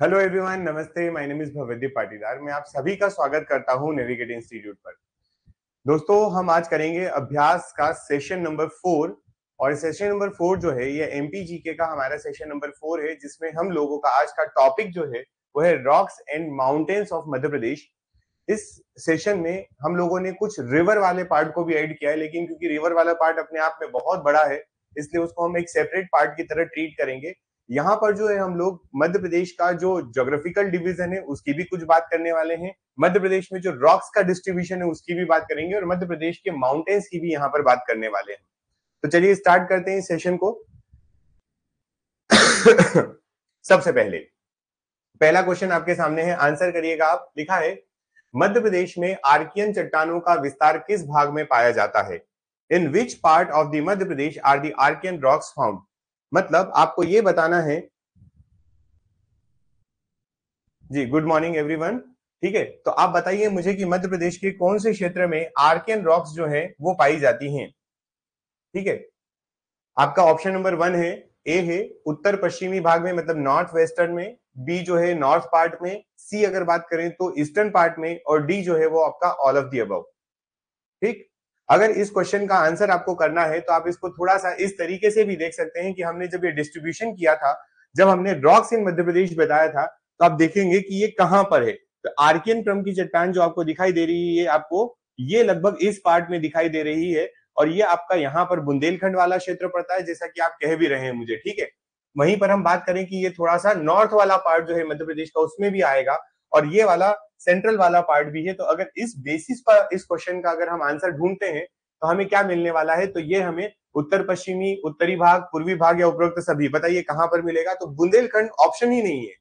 Hello everyone, नमस्ते। My name is Bhavdeep Patidar. मैं आप सभी का स्वागत करता हूं नेविगेट इंस्टीट्यूट पर। दोस्तों, हम आज करेंगे अभ्यास का सेशन नंबर 4। और सेशन नंबर 4 जो है ये एमपीजीके का हमारा सेशन नंबर 4 है, जिसमें हम लोगों का आज का टॉपिक जो है वो है rocks and mountains of Madhya Pradesh. इस सेशन में हम लोगों ने कुछ रिवर वाले पार्ट को भी ऐड किया है, लेकिन क्योंकि रिवर वाला पार्ट अपने आप में बहुत बड़ा है, इसलिए उसको हम एक सेपरेट पार्ट की तरह ट्रीट करेंगे। यहाँ पर जो है हम लोग मध्य प्रदेश का जो ज्योग्राफिकल डिवीजन है उसकी भी कुछ बात करने वाले हैं, मध्य प्रदेश में जो रॉक्स का डिस्ट्रीब्यूशन है उसकी भी बात करेंगे, और मध्य प्रदेश के माउंटेन्स की भी यहाँ पर बात करने वाले हैं। तो चलिए स्टार्ट करते हैं इस सेशन को। सबसे पहले पहला क्वेश्चन आपके सामने है, आंसर करिएगा आप। लिखा है, मध्य प्रदेश में आर्कियन चट्टानों का विस्तार किस भाग में पाया जाता है? In which part of the Madhya Pradesh are the Archean rocks found? मतलब आपको ये बताना है जी। Good morning everyone. ठीक है, तो आप बताइए मुझे कि मध्य प्रदेश के कौन से क्षेत्र में आर्कियन रॉक्स जो है वो पाई जाती हैं। ठीक है, आपका ऑप्शन नंबर 1 है, ए है उत्तर पश्चिमी भाग में, मतलब नॉर्थ वेस्टर्न में, बी जो है नॉर्थ पार्ट में, सी अगर बात करें तो ईस्टर्न पार्ट में, और डी जो है वो आपका ऑल ऑफ द अबव। ठीक, अगर इस क्वेश्चन का आंसर आपको करना है तो आप इसको थोड़ा सा इस तरीके से भी देख सकते हैं कि हमने जब ये डिस्ट्रीब्यूशन किया था, जब हमने रॉक्स इन मध्य प्रदेश बताया था, तो आप देखेंगे कि ये कहां पर है। तो आर्कियन क्रम की चट्टान जो आपको दिखाई दे रही है, आपको ये लगभग इस पार्ट में दिखाई दे रही है, और ये आपका यहाँ पर बुंदेलखंड वाला क्षेत्र पड़ता है, जैसा कि आप कह भी रहे हैं मुझे। ठीक है, वहीं पर हम बात करें कि ये थोड़ा सा नॉर्थ वाला पार्ट जो है मध्य प्रदेश का उसमें भी आएगा, और ये वाला सेंट्रल वाला पार्ट भी है। तो अगर इस बेसिस पर इस क्वेश्चन का अगर हम आंसर ढूंढते हैं तो हमें क्या मिलने वाला है? तो ये हमें उत्तर पश्चिमी, उत्तरी भाग, पूर्वी भाग या उपरोक्त सभी, बताइए कहां पर मिलेगा? तो बुंदेलखंड ऑप्शन ही नहीं है।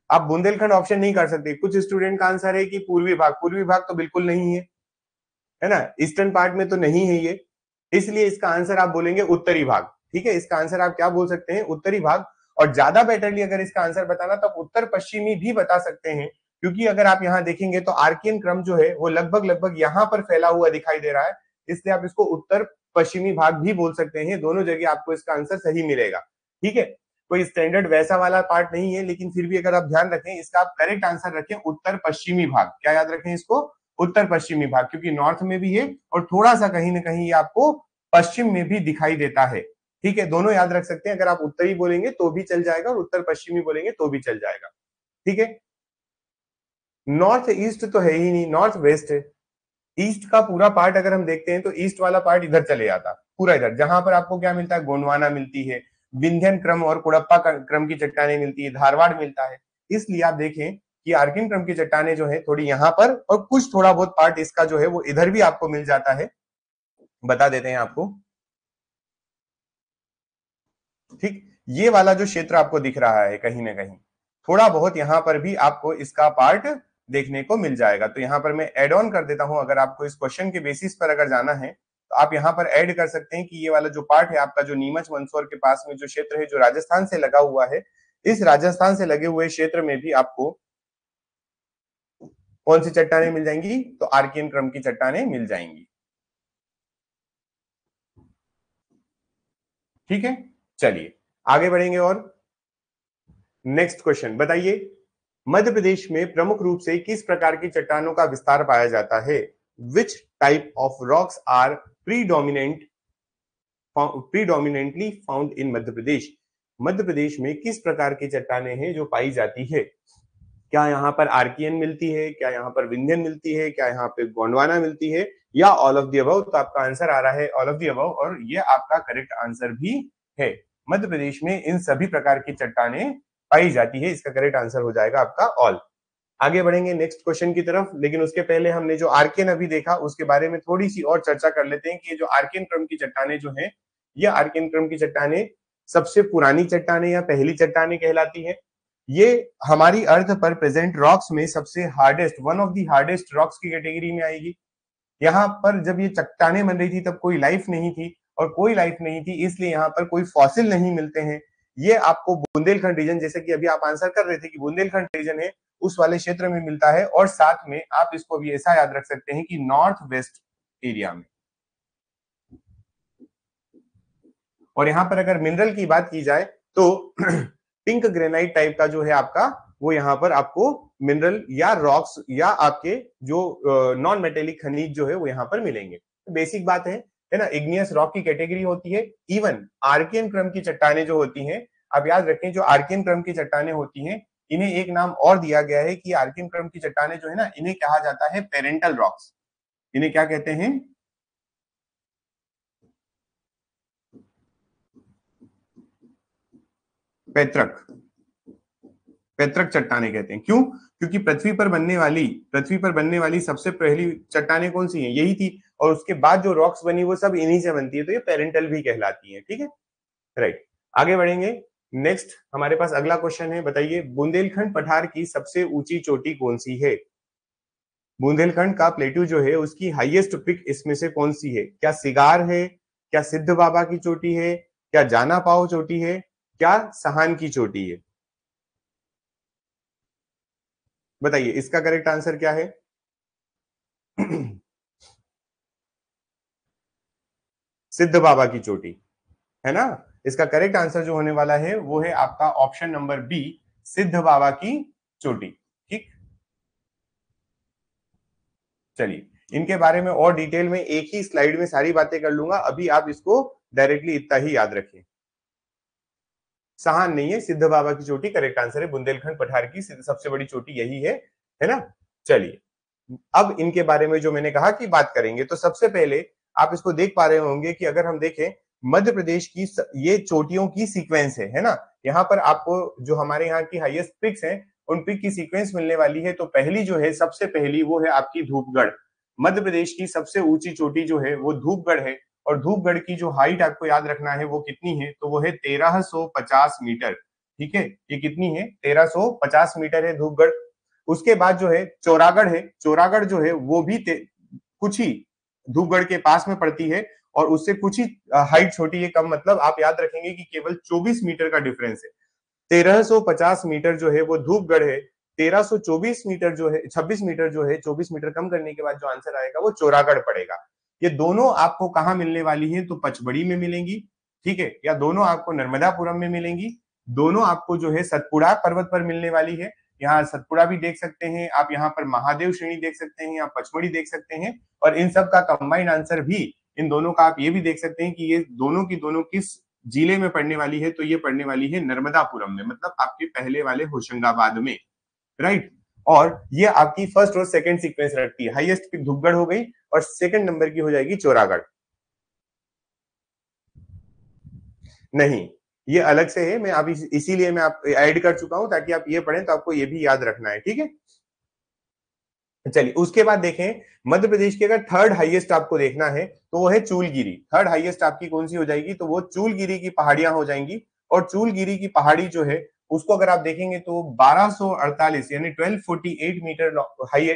आप बुंदेलखंड ऑप्शन नहीं कर सकते। कुछ स्टूडेंट का आंसर है कि पूर्वी भाग, पूर्वी भाग तो बिल्कुल नहीं है ना, ईस्टर्न पार्ट में तो नहीं है ये, इसलिए इसका आंसर आप बोलेंगे उत्तरी भाग। ठीक है, इसका आंसर आप क्या बोल सकते हैं? उत्तरी भाग। और ज्यादा बेटरली अगर इसका आंसर बताना तो उत्तर पश्चिमी भी बता सकते हैं, क्योंकि अगर आप यहां देखेंगे तो आर्कियन क्रम जो है वो लगभग लगभग यहां पर फैला हुआ दिखाई दे रहा है, इसलिए आप इसको उत्तर पश्चिमी भाग भी बोल सकते हैं। दोनों जगह आपको इसका आंसर सही मिलेगा। ठीक है, कोई स्टैंडर्ड वैसा वाला पार्ट नहीं है, लेकिन फिर भी अगर आप ध्यान रखें, इसका आप करेक्ट आंसर रखें उत्तर पश्चिमी भाग। क्या याद रखें इसको? उत्तर पश्चिमी भाग, क्योंकि नॉर्थ में भी है और थोड़ा सा कहीं ना कहीं आपको पश्चिम में भी दिखाई देता है। ठीक है, दोनों याद रख सकते हैं। अगर आप उत्तरी बोलेंगे तो भी चल जाएगा और उत्तर पश्चिमी बोलेंगे तो भी चल जाएगा। ठीक है, नॉर्थ ईस्ट तो है ही नहीं, नॉर्थ वेस्ट है। ईस्ट का पूरा पार्ट अगर हम देखते हैं तो ईस्ट वाला पार्ट इधर चले जाता पूरा, इधर जहां पर आपको क्या मिलता है? गोंडवाना मिलती है, विंध्यन क्रम और कुड़प्पा क्रम की चट्टानें मिलती है, धारवाड़ मिलता है। इसलिए आप देखें कि आर्किन क्रम की चट्टानें जो है थोड़ी यहाँ पर, और कुछ थोड़ा बहुत पार्ट इसका जो है वो इधर भी आपको मिल जाता है। बता देते हैं आपको। ठीक, ये वाला जो क्षेत्र आपको दिख रहा है कहीं ना कहीं, थोड़ा बहुत यहाँ पर भी आपको इसका पार्ट देखने को मिल जाएगा। तो यहाँ पर मैं एड ऑन कर देता हूं। अगर आपको इस क्वेश्चन के बेसिस पर अगर जाना है तो आप यहाँ पर ऐड कर सकते हैं कि ये वाला जो पार्ट है आपका, जो नीमच मंदसौर के पास में जो क्षेत्र है, जो राजस्थान से लगा हुआ है, इस राजस्थान से लगे हुए क्षेत्र में भी आपको कौन सी चट्टानें मिल जाएंगी? तो आर्कियन क्रम की चट्टानें मिल जाएंगी। ठीक है, चलिए आगे बढ़ेंगे। और नेक्स्ट क्वेश्चन बताइए, मध्य प्रदेश में प्रमुख रूप से किस प्रकार की चट्टानों का विस्तार पाया जाता है? Which type of rocks are predominantly found in Madhya Pradesh? Madhya Pradesh में किस प्रकार की चट्टानें हैं जो पाई जाती है? क्या यहाँ पर आर्कियन मिलती है, क्या यहाँ पर विंध्यन मिलती है, क्या यहाँ पे गोंडवाना मिलती है, या ऑल ऑफ द अबव? तो आपका आंसर आ रहा है ऑल ऑफ द अबव, और ये आपका करेक्ट आंसर भी है। मध्य प्रदेश में इन सभी प्रकार की चट्टानें पाई जाती है। इसका करेक्ट आंसर हो जाएगा आपका ऑल। आगे बढ़ेंगे नेक्स्ट क्वेश्चन की तरफ, लेकिन उसके पहले हमने जो आर्कियन अभी देखा उसके बारे में थोड़ी सी और चर्चा कर लेते हैं कि ये जो आर्कियन क्रम की चट्टानें जो है, ये आर्कियन क्रम की चट्टानें सबसे पुरानी चट्टानें या पहली चट्टानें कहलाती है। ये हमारी अर्थ पर प्रेजेंट रॉक्स में सबसे hardest, one of the hardest rocks की कैटेगरी में आएगी। यहाँ पर जब ये चट्टानें बन रही थी तब कोई लाइफ नहीं थी, और कोई लाइफ नहीं थी इसलिए यहाँ पर कोई फॉसिल नहीं मिलते हैं। ये आपको बुंदेलखंड रीजन, जैसे कि अभी आप आंसर कर रहे थे कि बुंदेलखंड रीजन है, उस वाले क्षेत्र में मिलता है। और साथ में आप इसको भी ऐसा याद रख सकते हैं कि नॉर्थ वेस्ट एरिया में। और यहाँ पर अगर मिनरल की बात की जाए तो पिंक ग्रेनाइट टाइप का जो है आपका वो यहाँ पर आपको मिनरल या रॉक्स या आपके जो नॉन मेटेलिक खनिज जो है वो यहाँ पर मिलेंगे। बेसिक बात है ना। इग्नियस रॉक की कैटेगरी होती है। इवन आर्कियन क्रम की चट्टाने जो होती हैं, आप याद रखें जो आर्कियन क्रम की चट्टाने होती हैं, इन्हें एक नाम और दिया गया है कि आर्कियन क्रम की चट्टाने जो है ना, इन्हें कहा जाता है पेरेंटल रॉक्स। इन्हें क्या कहते हैं? पैतृक पैतृक चट्टाने कहते हैं। क्यों? क्योंकि पृथ्वी पर बनने वाली सबसे पहली चट्टाने कौन सी हैं? यही थी। और उसके बाद जो रॉक्स बनी वो सब इन्हीं से बनती है, तो ये पेरेंटल भी कहलाती है। ठीक है, राइट। आगे बढ़ेंगे। नेक्स्ट हमारे पास अगला क्वेश्चन है, बताइए बुंदेलखंड पठार की सबसे ऊंची चोटी कौन सी है? बुंदेलखंड का प्लेट्यू जो है उसकी हाईएस्ट पिक इसमें से कौन सी है? क्या सिगार है, क्या सिद्ध बाबा की चोटी है, क्या जाना पाओ चोटी है, क्या सहान की चोटी है? बताइए इसका करेक्ट आंसर क्या है? सिद्ध बाबा की चोटी, है ना। इसका करेक्ट आंसर जो होने वाला है वो है आपका ऑप्शन नंबर बी, सिद्ध बाबा की चोटी। ठीक, चलिए इनके बारे में और डिटेल में एक ही स्लाइड में सारी बातें कर लूंगा, अभी आप इसको डायरेक्टली इतना ही याद रखें। सहान नहीं है, सिद्ध बाबा की चोटी करेक्ट आंसर है। बुंदेलखंड पठार की सबसे बड़ी चोटी यही है ना। चलिए अब इनके बारे में जो मैंने कहा कि बात करेंगे, तो सबसे पहले आप इसको देख पा रहे होंगे कि अगर हम देखें मध्य प्रदेश की ये चोटियों की सीक्वेंस है ना। यहाँ पर आपको जो हमारे यहाँ की हाईएस्ट पिक्स हैं उन पिक की सीक्वेंस मिलने वाली है। तो पहली जो है सबसे पहली वो है आपकी धूपगढ़। मध्य प्रदेश की सबसे ऊंची चोटी जो है वो धूपगढ़ है। और धूपगढ़ की जो हाइट आपको याद रखना है वो कितनी है, तो वो है 1350 मीटर। ठीक है, ये कितनी है? 1350 मीटर है धूपगढ़। उसके बाद जो है चौरागढ़ है। चौरागढ़ जो है वो भी कुछ ही धूपगढ़ के पास में पड़ती है और उससे कुछ ही हाइट छोटी है, कम। मतलब आप याद रखेंगे कि केवल 24 मीटर का डिफरेंस है। 1350 मीटर जो है वो धूपगढ़ है। 1324 मीटर जो है, 26 मीटर जो है, 24 मीटर कम करने के बाद जो आंसर आएगा वो चौरागढ़ पड़ेगा। ये दोनों आपको कहां मिलने वाली है? तो पचमढ़ी में मिलेंगी। ठीक है, या दोनों आपको नर्मदापुरम में मिलेंगी। दोनों आपको जो है सतपुड़ा पर्वत पर मिलने वाली है। यहाँ सतपुड़ा भी देख सकते हैं आप, यहाँ पर महादेव श्रेणी देख सकते हैं, आप पचमढ़ी देख सकते हैं। और इन सब का कंबाइंड आंसर भी, इन दोनों का आप ये भी देख सकते हैं कि ये दोनों की दोनों किस जिले में पड़ने वाली है। तो ये पड़ने वाली है नर्मदापुरम में, मतलब आपके पहले वाले होशंगाबाद में, राइट। और ये आपकी फर्स्ट और सेकंड सीक्वेंस रखती है। हाईएस्ट पिक धूपगढ़ हो गई और सेकंड नंबर की हो जाएगी चौरागढ़। नहीं, ये अलग से है। मैं अभी इसीलिए मैं आप ऐड कर चुका हूं ताकि आप ये पढ़ें तो आपको ये भी याद रखना है। ठीक है, चलिए उसके बाद देखें मध्य प्रदेश की अगर थर्ड हाईएस्ट आपको देखना है तो वो है चूलगिरी। थर्ड हाईएस्ट आपकी कौन सी हो जाएगी? तो वो चूलगिरी की पहाड़ियां हो जाएंगी। और चूलगिरी की पहाड़ी जो है उसको अगर आप देखेंगे तो 1248 यानी 1248 मीटर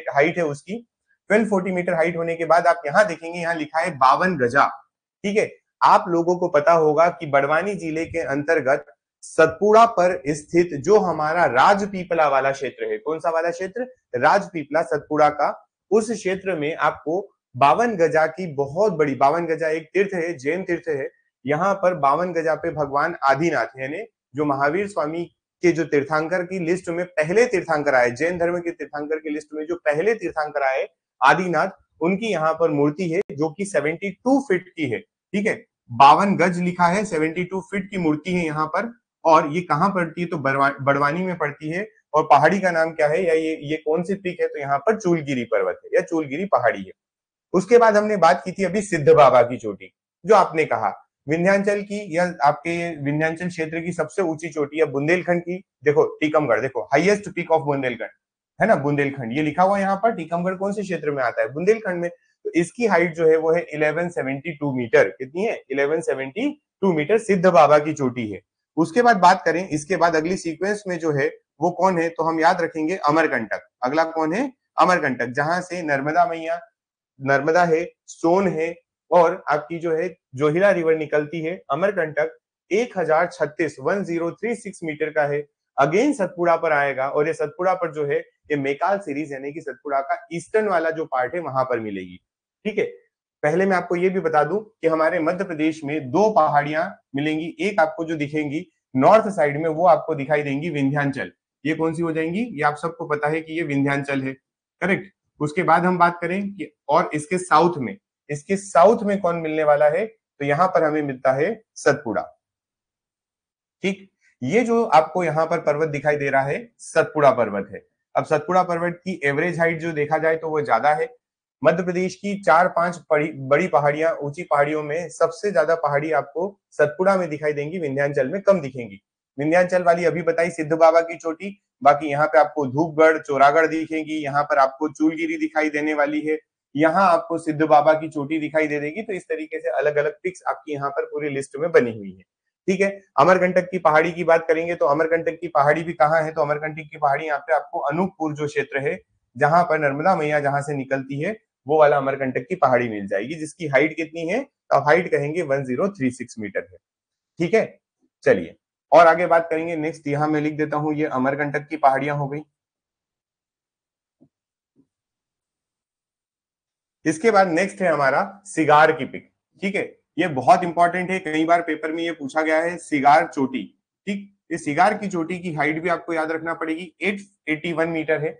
हाइट है उसकी। 1240 मीटर हाइट होने के बाद आप यहाँ देखेंगे, यहाँ लिखा है 52 गजा। ठीक है, आप लोगों को पता होगा कि बड़वानी जिले के अंतर्गत सतपुड़ा पर स्थित जो हमारा राजपीपला वाला क्षेत्र है, कौन सा वाला क्षेत्र? राजपीपला सतपुड़ा का। उस क्षेत्र में आपको 52 गजा की बहुत बड़ी, 52 गजा एक तीर्थ है, जैन तीर्थ है। यहाँ पर 52 गजा पे भगवान आदिनाथ यानी जो महावीर स्वामी के जो तीर्थंकर की लिस्ट में पहले तीर्थंकर आए, जैन धर्म के तीर्थंकर की लिस्ट में जो पहले तीर्थंकर आए आदिनाथ, उनकी यहाँ पर मूर्ति है जो कि 72 फीट की है। ठीक है, 52 गज लिखा है, 72 फीट की मूर्ति है यहाँ पर। और ये कहाँ पड़ती है? तो बड़वानी में पड़ती है। और पहाड़ी का नाम क्या है, या ये कौन सी पीक है? तो यहाँ पर चूलगिरी पर्वत है या चूलगिरी पहाड़ी है। उसके बाद हमने बात की थी अभी सिद्ध बाबा की चोटी, जो आपने कहा विंध्याचल की या आपके विंध्याचल क्षेत्र की सबसे ऊंची चोटी है बुंदेलखंड की। देखो टीकमगढ़, देखो हाईएस्ट पीक ऑफ बुंदेलखंड, है ना। बुंदेलखंड ये लिखा हुआ है यहाँ पर। टीकमगढ़ कौन से क्षेत्र में आता है? बुंदेलखंड में। तो इसकी हाइट जो है वो है 1172 मीटर। कितनी है? 1172 मीटर सिद्ध बाबा की चोटी है। उसके बाद बात करें, इसके बाद अगली सीक्वेंस में जो है वो कौन है? तो हम याद रखेंगे अमरकंटक। अगला कौन है? अमरकंटक, जहां से नर्मदा मैया, नर्मदा है, सोन है और आपकी जो है जोहिला रिवर निकलती है। अमरकंटक 1036 मीटर का है। अगेन सतपुड़ा पर आएगा और ये सतपुड़ा पर जो है ये मेकाल सीरीज यानी कि सतपुड़ा का ईस्टर्न वाला जो पार्ट है वहां पर मिलेगी। ठीक है, पहले मैं आपको ये भी बता दूं कि हमारे मध्य प्रदेश में दो पहाड़ियां मिलेंगी। एक आपको जो दिखेंगी नॉर्थ साइड में वो आपको दिखाई देंगी विंध्याचल, ये कौन सी हो जाएंगी, ये आप सबको पता है कि ये विंध्याचल है, करेक्ट। उसके बाद हम बात करें कि और इसके साउथ में कौन मिलने वाला है, तो यहां पर हमें मिलता है सतपुड़ा। ठीक, ये जो आपको यहाँ पर पर्वत दिखाई दे रहा है सतपुड़ा पर्वत है। अब सतपुड़ा पर्वत की एवरेज हाइट जो देखा जाए तो वो ज्यादा है। मध्य प्रदेश की 4-5 बड़ी पहाड़ियां, ऊंची पहाड़ियों में सबसे ज्यादा पहाड़ी आपको सतपुड़ा में दिखाई देंगी, विंध्याचल में कम दिखेंगी। विंध्याचल वाली अभी बताई सिद्ध बाबा की चोटी, बाकी यहाँ पे आपको धूपगढ़, चोरागढ़ दिखेंगी, यहाँ पर आपको चूलगिरी दिखाई देने वाली है, यहाँ आपको सिद्ध बाबा की चोटी दिखाई दे देगी। तो इस तरीके से अलग अलग पिक्स आपकी यहाँ पर पूरी लिस्ट में बनी हुई है। ठीक है, अमरकंटक की पहाड़ी की बात करेंगे तो अमरकंटक की पहाड़ी भी कहाँ है, तो अमरकंटक की पहाड़ी यहाँ पे आपको अनूपपुर जो क्षेत्र है, जहां पर नर्मदा मैया जहां से निकलती है, वो वाला अमरकंटक की पहाड़ी मिल जाएगी, जिसकी हाइट कितनी है, तो हाइट कहेंगे 1036 मीटर है। ठीक है, चलिए और आगे बात करेंगे। नेक्स्ट यहां मैं लिख देता हूं, ये अमरकंटक की पहाड़ियां हो गई। इसके बाद नेक्स्ट है हमारा सिगार की पिक। ठीक है, ये बहुत इंपॉर्टेंट है, कई बार पेपर में ये पूछा गया है, सिगार चोटी। ठीक, इस सिगार की चोटी की हाइट भी आपको याद रखना पड़ेगी, 881 मीटर है।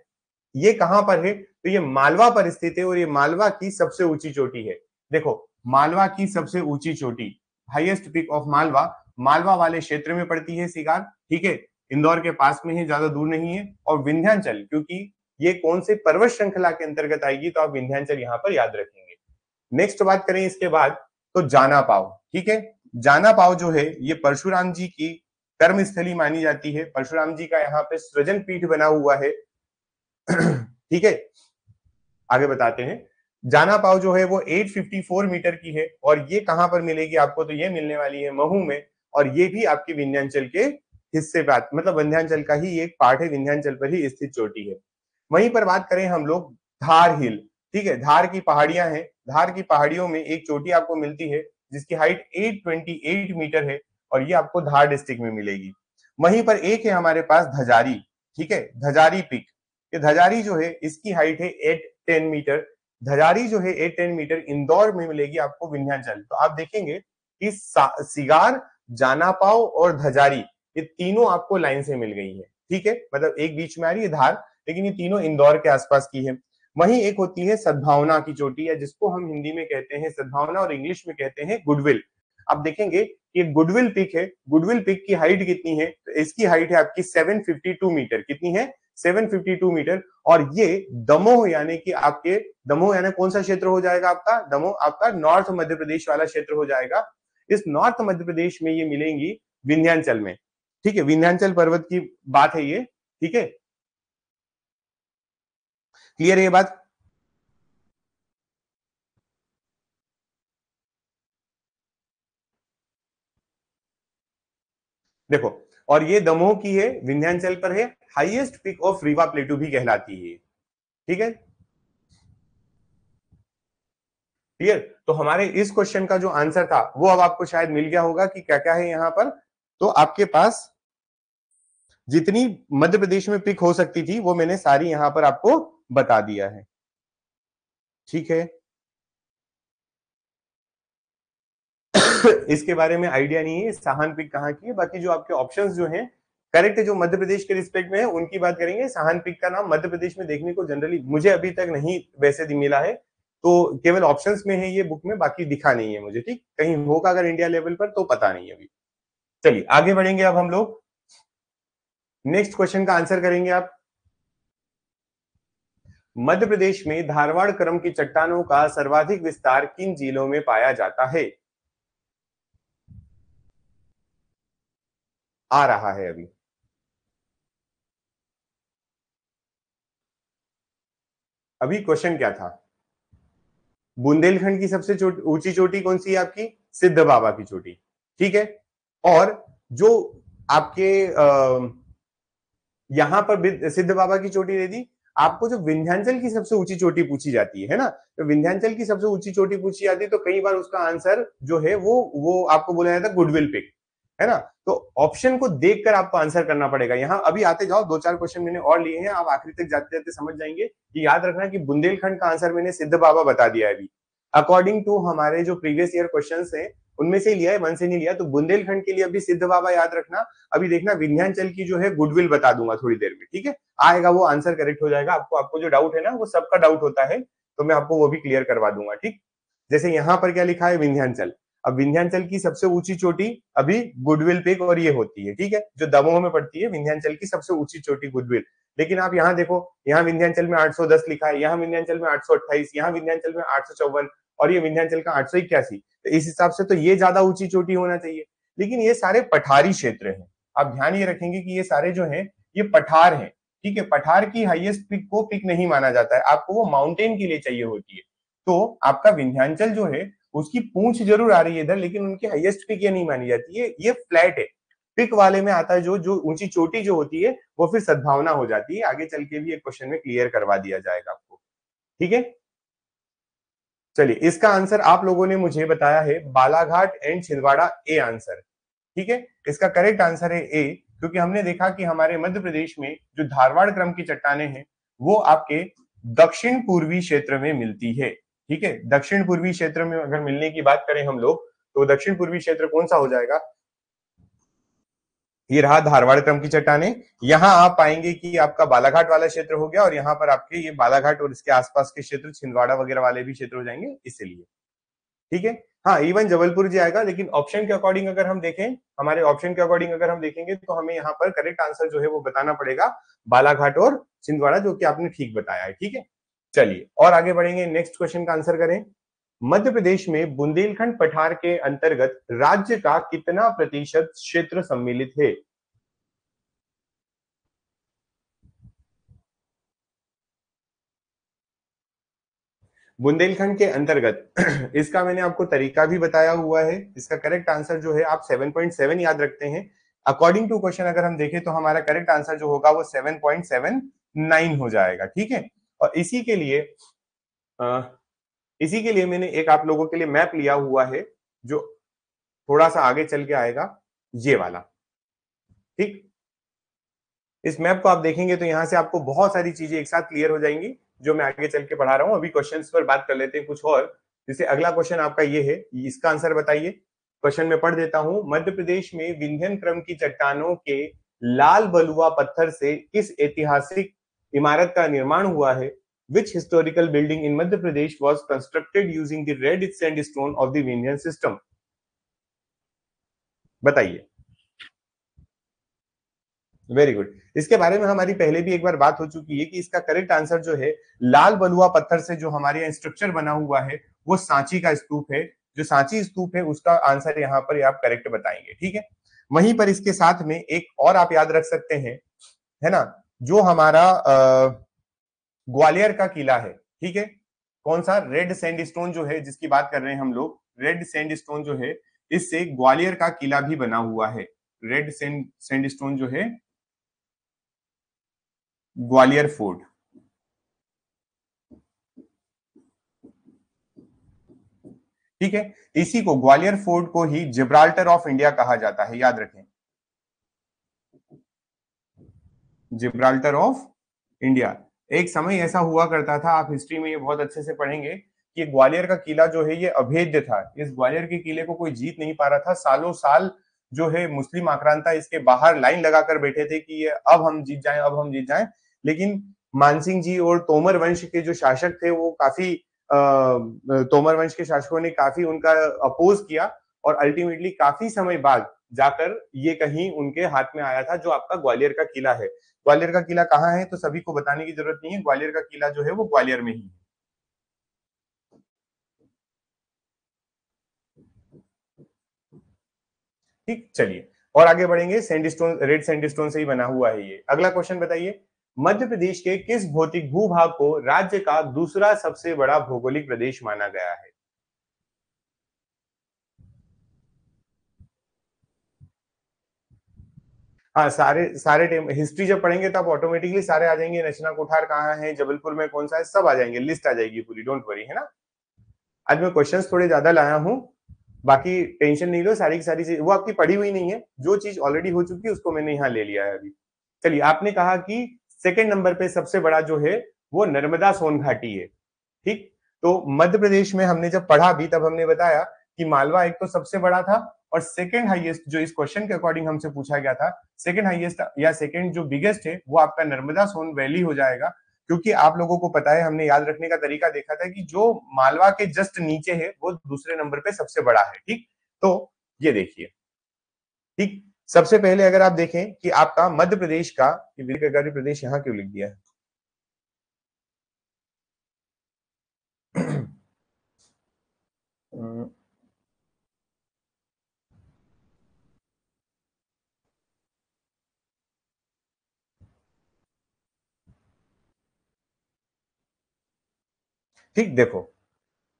ये कहां पर है, तो ये मालवा पर स्थित है और ये मालवा की सबसे ऊंची चोटी है। देखो, मालवा की सबसे ऊंची चोटी, highest peak of Malwa, Malwa वाले क्षेत्र में पड़ती है सिगार। ठीक है, इंदौर के पास में है, ज्यादा दूर नहीं है। और विंध्याचल, क्योंकि ये कौन से पर्वत श्रृंखला के अंतर्गत आएगी, तो आप विंध्याचल यहाँ पर याद रखेंगे। नेक्स्ट बात करें इसके बाद, तो जाना पाव। ठीक है, जाना पाव जो है ये परशुराम जी की कर्म स्थली मानी जाती है, परशुराम जी का यहाँ पे सृजन पीठ बना हुआ है। ठीक है, आगे बताते हैं। जाना पाव जो है वो 854 मीटर की है, और ये कहां पर मिलेगी आपको, तो ये मिलने वाली है महू में, और ये भी आपकी विंध्याचल के हिस्से पे, मतलब विंध्याचल का ही एक पार्ट है, विंध्याचल पर ही स्थित चोटी है। वहीं पर बात करें हम लोग धार हिल। ठीक है, धार की पहाड़ियां हैं, धार की पहाड़ियों में एक चोटी आपको मिलती है जिसकी हाइट 828 मीटर है, और ये आपको धार डिस्ट्रिक्ट में मिलेगी। वहीं पर एक है हमारे पास धजारी। ठीक है, धजारी पिक, ये धजारी जो है इसकी हाइट है 810 मीटर। धजारी जो है 810 मीटर इंदौर में मिलेगी आपको विंध्याचल। तो आप देखेंगे कि सिगार, जानापाव और धजारी, ये तीनों आपको लाइन से मिल गई है। ठीक है, मतलब एक बीच में आ रही है धार, लेकिन ये तीनों इंदौर के आसपास की है। वहीं एक होती है सद्भावना की चोटी, या जिसको हम हिंदी में कहते हैं सद्भावना और इंग्लिश में कहते हैं गुडविल। आप देखेंगे कि गुडविल पिक है, गुडविल पिक की हाइट कितनी है, तो इसकी हाइट है आपकी 752 मीटर। कितनी है, 752 मीटर। और ये दमोह, यानी कि आपके दमोह यानी कौन सा क्षेत्र हो जाएगा आपका, दमोह आपका नॉर्थ मध्य प्रदेश वाला क्षेत्र हो जाएगा। इस नॉर्थ मध्य प्रदेश में ये मिलेंगी विंध्याचल में। ठीक है, विंध्याचल पर्वत की बात है ये। ठीक है, क्लियर है ये बात। देखो, और ये दमोह की है, विंध्याचल पर है, highest peak of Rewa plateau भी कहलाती है। ठीक है, क्लियर। तो हमारे इस क्वेश्चन का जो आंसर था वो अब आपको शायद मिल गया होगा कि क्या क्या है यहां पर। तो आपके पास जितनी मध्य प्रदेश में पिक हो सकती थी वो मैंने सारी यहां पर आपको बता दिया है। ठीक है, इसके बारे में आइडिया नहीं है साहन पिक कहाँ की है। बाकी जो आपके ऑप्शंस जो हैं करेक्ट, जो मध्य प्रदेश के रिस्पेक्ट में है उनकी बात करेंगे। साहन पिक का नाम मध्य प्रदेश में देखने को जनरली मुझे अभी तक नहीं वैसे मिला है, तो केवल ऑप्शंस में है ये बुक में, बाकी दिखा नहीं है मुझे। ठीक, कहीं होगा अगर इंडिया लेवल पर तो पता नहीं अभी। चलिए आगे बढ़ेंगे अब हम लोग, नेक्स्ट क्वेश्चन का आंसर करेंगे आप। मध्य प्रदेश में धारवाड़ क्रम की चट्टानों का सर्वाधिक विस्तार किन जिलों में पाया जाता है। आ रहा है अभी। अभी क्वेश्चन क्या था, बुंदेलखंड की सबसे ऊंची चोटी कौन सी है आपकी, सिद्ध बाबा की चोटी। ठीक है, और जो आपके यहां पर सिद्ध बाबा की चोटी दे दी आपको, जो विंध्याचल की सबसे ऊंची चोटी पूछी जाती है ना, तो विंध्याचल की सबसे ऊंची चोटी पूछी जाती है तो कई बार उसका आंसर जो है वो आपको बोला जाता है गुडविल पिक, है ना। तो ऑप्शन को देखकर आपको आंसर करना पड़ेगा। यहाँ अभी आते जाओ, 2-4 क्वेश्चन मैंने और लिए हैं, आप आखिरी तक जाते जाते समझ जाएंगे कि याद रखना कि बुंदेलखंड का आंसर मैंने सिद्ध बाबा बता दिया है अभी। अकॉर्डिंग टू हमारे जो प्रीवियस ईयर क्वेश्चन है उनमें से लिया है, मन से नहीं लिया। तो बुंदेलखंड के लिए अभी सिद्ध बाबा याद रखना। अभी देखना विंध्याचल की जो है गुडविल बता दूंगा थोड़ी देर में, ठीक है, आएगा वो आंसर करेक्ट हो जाएगा। आपको जो डाउट है ना वो सबका डाउट होता है, तो मैं आपको वो भी क्लियर करवा दूंगा, ठीक। जैसे यहाँ पर क्या लिखा है, विंध्याचल। अब विंध्याचल की सबसे ऊंची चोटी अभी गुडविल पीक और ये होती है, ठीक है, जो दमोह में पड़ती है, विंध्याचल की सबसे ऊंची चोटी गुडविल। लेकिन आप यहाँ देखो, यहाँ विंध्याचल में 810 लिखा है, यहाँ विंध्याचल में 828, यहाँ विंध्याचल में 854 और ये विंध्याचल का 881। तो इस हिसाब से तो ये ज्यादा ऊंची चोटी होना चाहिए। लेकिन ये सारे पठारी क्षेत्र हैं। आप ध्यान ये रखेंगे कि ये सारे जो हैं ये पठार हैं, ठीक है। पठार की हाईएस्ट पिक को पिक नहीं माना जाता है, आपको वो माउंटेन के लिए चाहिए होती है। तो आपका विंध्याचल जो है उसकी पूंछ जरूर आ रही है इधर, लेकिन उनकी हाईएस्ट पिक ये नहीं मानी जाती है, ये फ्लैट है। पिक वाले में आता है जो जो ऊंची चोटी जो होती है वो फिर सद्भावना हो जाती है। आगे चल के भी एक क्वेश्चन में क्लियर करवा दिया जाएगा आपको, ठीक है। चलिए, इसका आंसर आप लोगों ने मुझे बताया है Balaghat and Chhindwara, A answer, ठीक है। इसका करेक्ट आंसर है ए, क्योंकि हमने देखा कि हमारे मध्य प्रदेश में जो धारवाड़ क्रम की चट्टाने हैं वो आपके दक्षिण पूर्वी क्षेत्र में मिलती है, ठीक है। दक्षिण पूर्वी क्षेत्र में अगर मिलने की बात करें हम लोग, तो दक्षिण पूर्वी क्षेत्र कौन सा हो जाएगा, ये रहा धारवाड़ क्रम की चट्टाने। यहां आप पाएंगे कि आपका बालाघाट वाला क्षेत्र हो गया, और यहाँ पर आपके ये बालाघाट और इसके आसपास के क्षेत्र छिंदवाड़ा वगैरह वाले भी क्षेत्र हो जाएंगे, इसलिए, ठीक है। हाँ, इवन जबलपुर जी आएगा, लेकिन ऑप्शन के अकॉर्डिंग अगर हम देखें, हमारे ऑप्शन के अकॉर्डिंग अगर हम देखेंगे, तो हमें यहाँ पर करेक्ट आंसर जो है वो बताना पड़ेगा बालाघाट और छिंदवाड़ा, जो कि आपने ठीक बताया है, ठीक है। चलिए और आगे बढ़ेंगे, नेक्स्ट क्वेश्चन का आंसर करें। मध्य प्रदेश में बुंदेलखंड पठार के अंतर्गत राज्य का कितना प्रतिशत क्षेत्र सम्मिलित है। बुंदेलखंड के अंतर्गत इसका मैंने आपको तरीका भी बताया हुआ है। इसका करेक्ट आंसर जो है आप 7.7 याद रखते हैं। अकॉर्डिंग टू क्वेश्चन अगर हम देखें तो हमारा करेक्ट आंसर जो होगा वो 7.79 हो जाएगा, ठीक है। और इसी के लिए मैंने एक आप लोगों के लिए मैप लिया हुआ है, जो थोड़ा सा आगे चल के आएगा, ये वाला, ठीक। इस मैप को आप देखेंगे तो यहां से आपको बहुत सारी चीजें एक साथ क्लियर हो जाएंगी, जो मैं आगे चल के पढ़ा रहा हूं। अभी क्वेश्चंस पर बात कर लेते हैं कुछ और। जैसे अगला क्वेश्चन आपका ये है, इसका आंसर बताइए। क्वेश्चन में पढ़ देता हूं, मध्य प्रदेश में विंध्यन क्रम की चट्टानों के लाल बलुआ पत्थर से किस ऐतिहासिक इमारत का निर्माण हुआ है। Which historical building in Madhya Pradesh was constructed using the red sandstone of the Vindhyan system. बताइए। Very good. इसके बारे में हमारी पहले भी एक बार बात हो चुकी है कि इसका करेक्ट आंसर जो है, लाल बलुआ पत्थर से जो हमारे यहाँ स्ट्रक्चर बना हुआ है वो सांची का स्तूप है। जो सांची स्तूप है उसका आंसर यहाँ पर आप करेक्ट बताएंगे, ठीक है। वहीं पर इसके साथ में एक और आप याद रख सकते हैं, है ना, जो हमारा ग्वालियर का किला है, ठीक है। कौन सा, रेड सैंडस्टोन जो है जिसकी बात कर रहे हैं हम लोग, रेड सैंडस्टोन जो है, इससे ग्वालियर का किला भी बना हुआ है। रेड सैंडस्टोन जो है, ग्वालियर फोर्ट, ठीक है। इसी को, ग्वालियर फोर्ट को ही जिब्राल्टर ऑफ इंडिया कहा जाता है, याद रखें, जिब्राल्टर ऑफ इंडिया। एक समय ऐसा हुआ करता था, आप हिस्ट्री में ये बहुत अच्छे से पढ़ेंगे, कि ग्वालियर का किला जो है ये अभेद्य था। इस ग्वालियर के किले को कोई जीत नहीं पा रहा था। सालों साल जो है मुस्लिम आक्रांता इसके बाहर लाइन लगाकर बैठे थे कि ये अब हम जीत जाएं, अब हम जीत जाएं। लेकिन मानसिंह जी और तोमर वंश के जो शासक थे वो काफी तोमर वंश के शासकों ने काफी उनका अपोज किया, और अल्टीमेटली काफी समय बाद जाकर ये कहीं उनके हाथ में आया था, जो आपका ग्वालियर का किला है। ग्वालियर का किला कहाँ है तो सभी को बताने की जरूरत नहीं है, ग्वालियर का किला जो है वो ग्वालियर में ही है। ठीक, चलिए और आगे बढ़ेंगे। सैंडस्टोन, रेड सैंडस्टोन से ही बना हुआ है ये। अगला क्वेश्चन बताइए, मध्य प्रदेश के किस भौतिक भूभाग को राज्य का दूसरा सबसे बड़ा भौगोलिक प्रदेश माना गया है। हाँ, सारे सारे हिस्ट्री जब पढ़ेंगे तब ऑटोमेटिकली सारे आ जाएंगे। रचना कोठार कहाँ है, जबलपुर में कौन सा है, सब आ जाएंगे, लिस्ट आ जाएगी पूरी, डोंट वरी, है ना। आज मैं क्वेश्चंस थोड़े ज्यादा लाया हूँ, बाकी टेंशन नहीं लो, सारी की सारी चीज वो आपकी पढ़ी हुई नहीं है, जो चीज ऑलरेडी हो चुकी है उसको मैंने यहाँ ले लिया है अभी। चलिए, आपने कहा कि सेकंड नंबर पे सबसे बड़ा जो है वो नर्मदा सोन घाटी है, ठीक। तो मध्य प्रदेश में हमने जब पढ़ा भी तब हमने बताया कि मालवा एक तो सबसे बड़ा था और सेकंड हाईएस्ट जो इस क्वेश्चन के अकॉर्डिंग हमसे पूछा गया था, सेकंड हाईएस्ट या सेकंड जो बिगेस्ट है वो आपका नर्मदा सोन वैली हो जाएगा। क्योंकि आप लोगों को पता है, हमने याद रखने का तरीका देखा था कि जो मालवा के जस्ट नीचे है वो दूसरे नंबर पे सबसे बड़ा है। ठीक, तो ये देखिए, ठीक, सबसे पहले अगर आप देखें कि आपका मध्य प्रदेश का प्रदेश यहाँ क्यों लिख दिया है ठीक, देखो,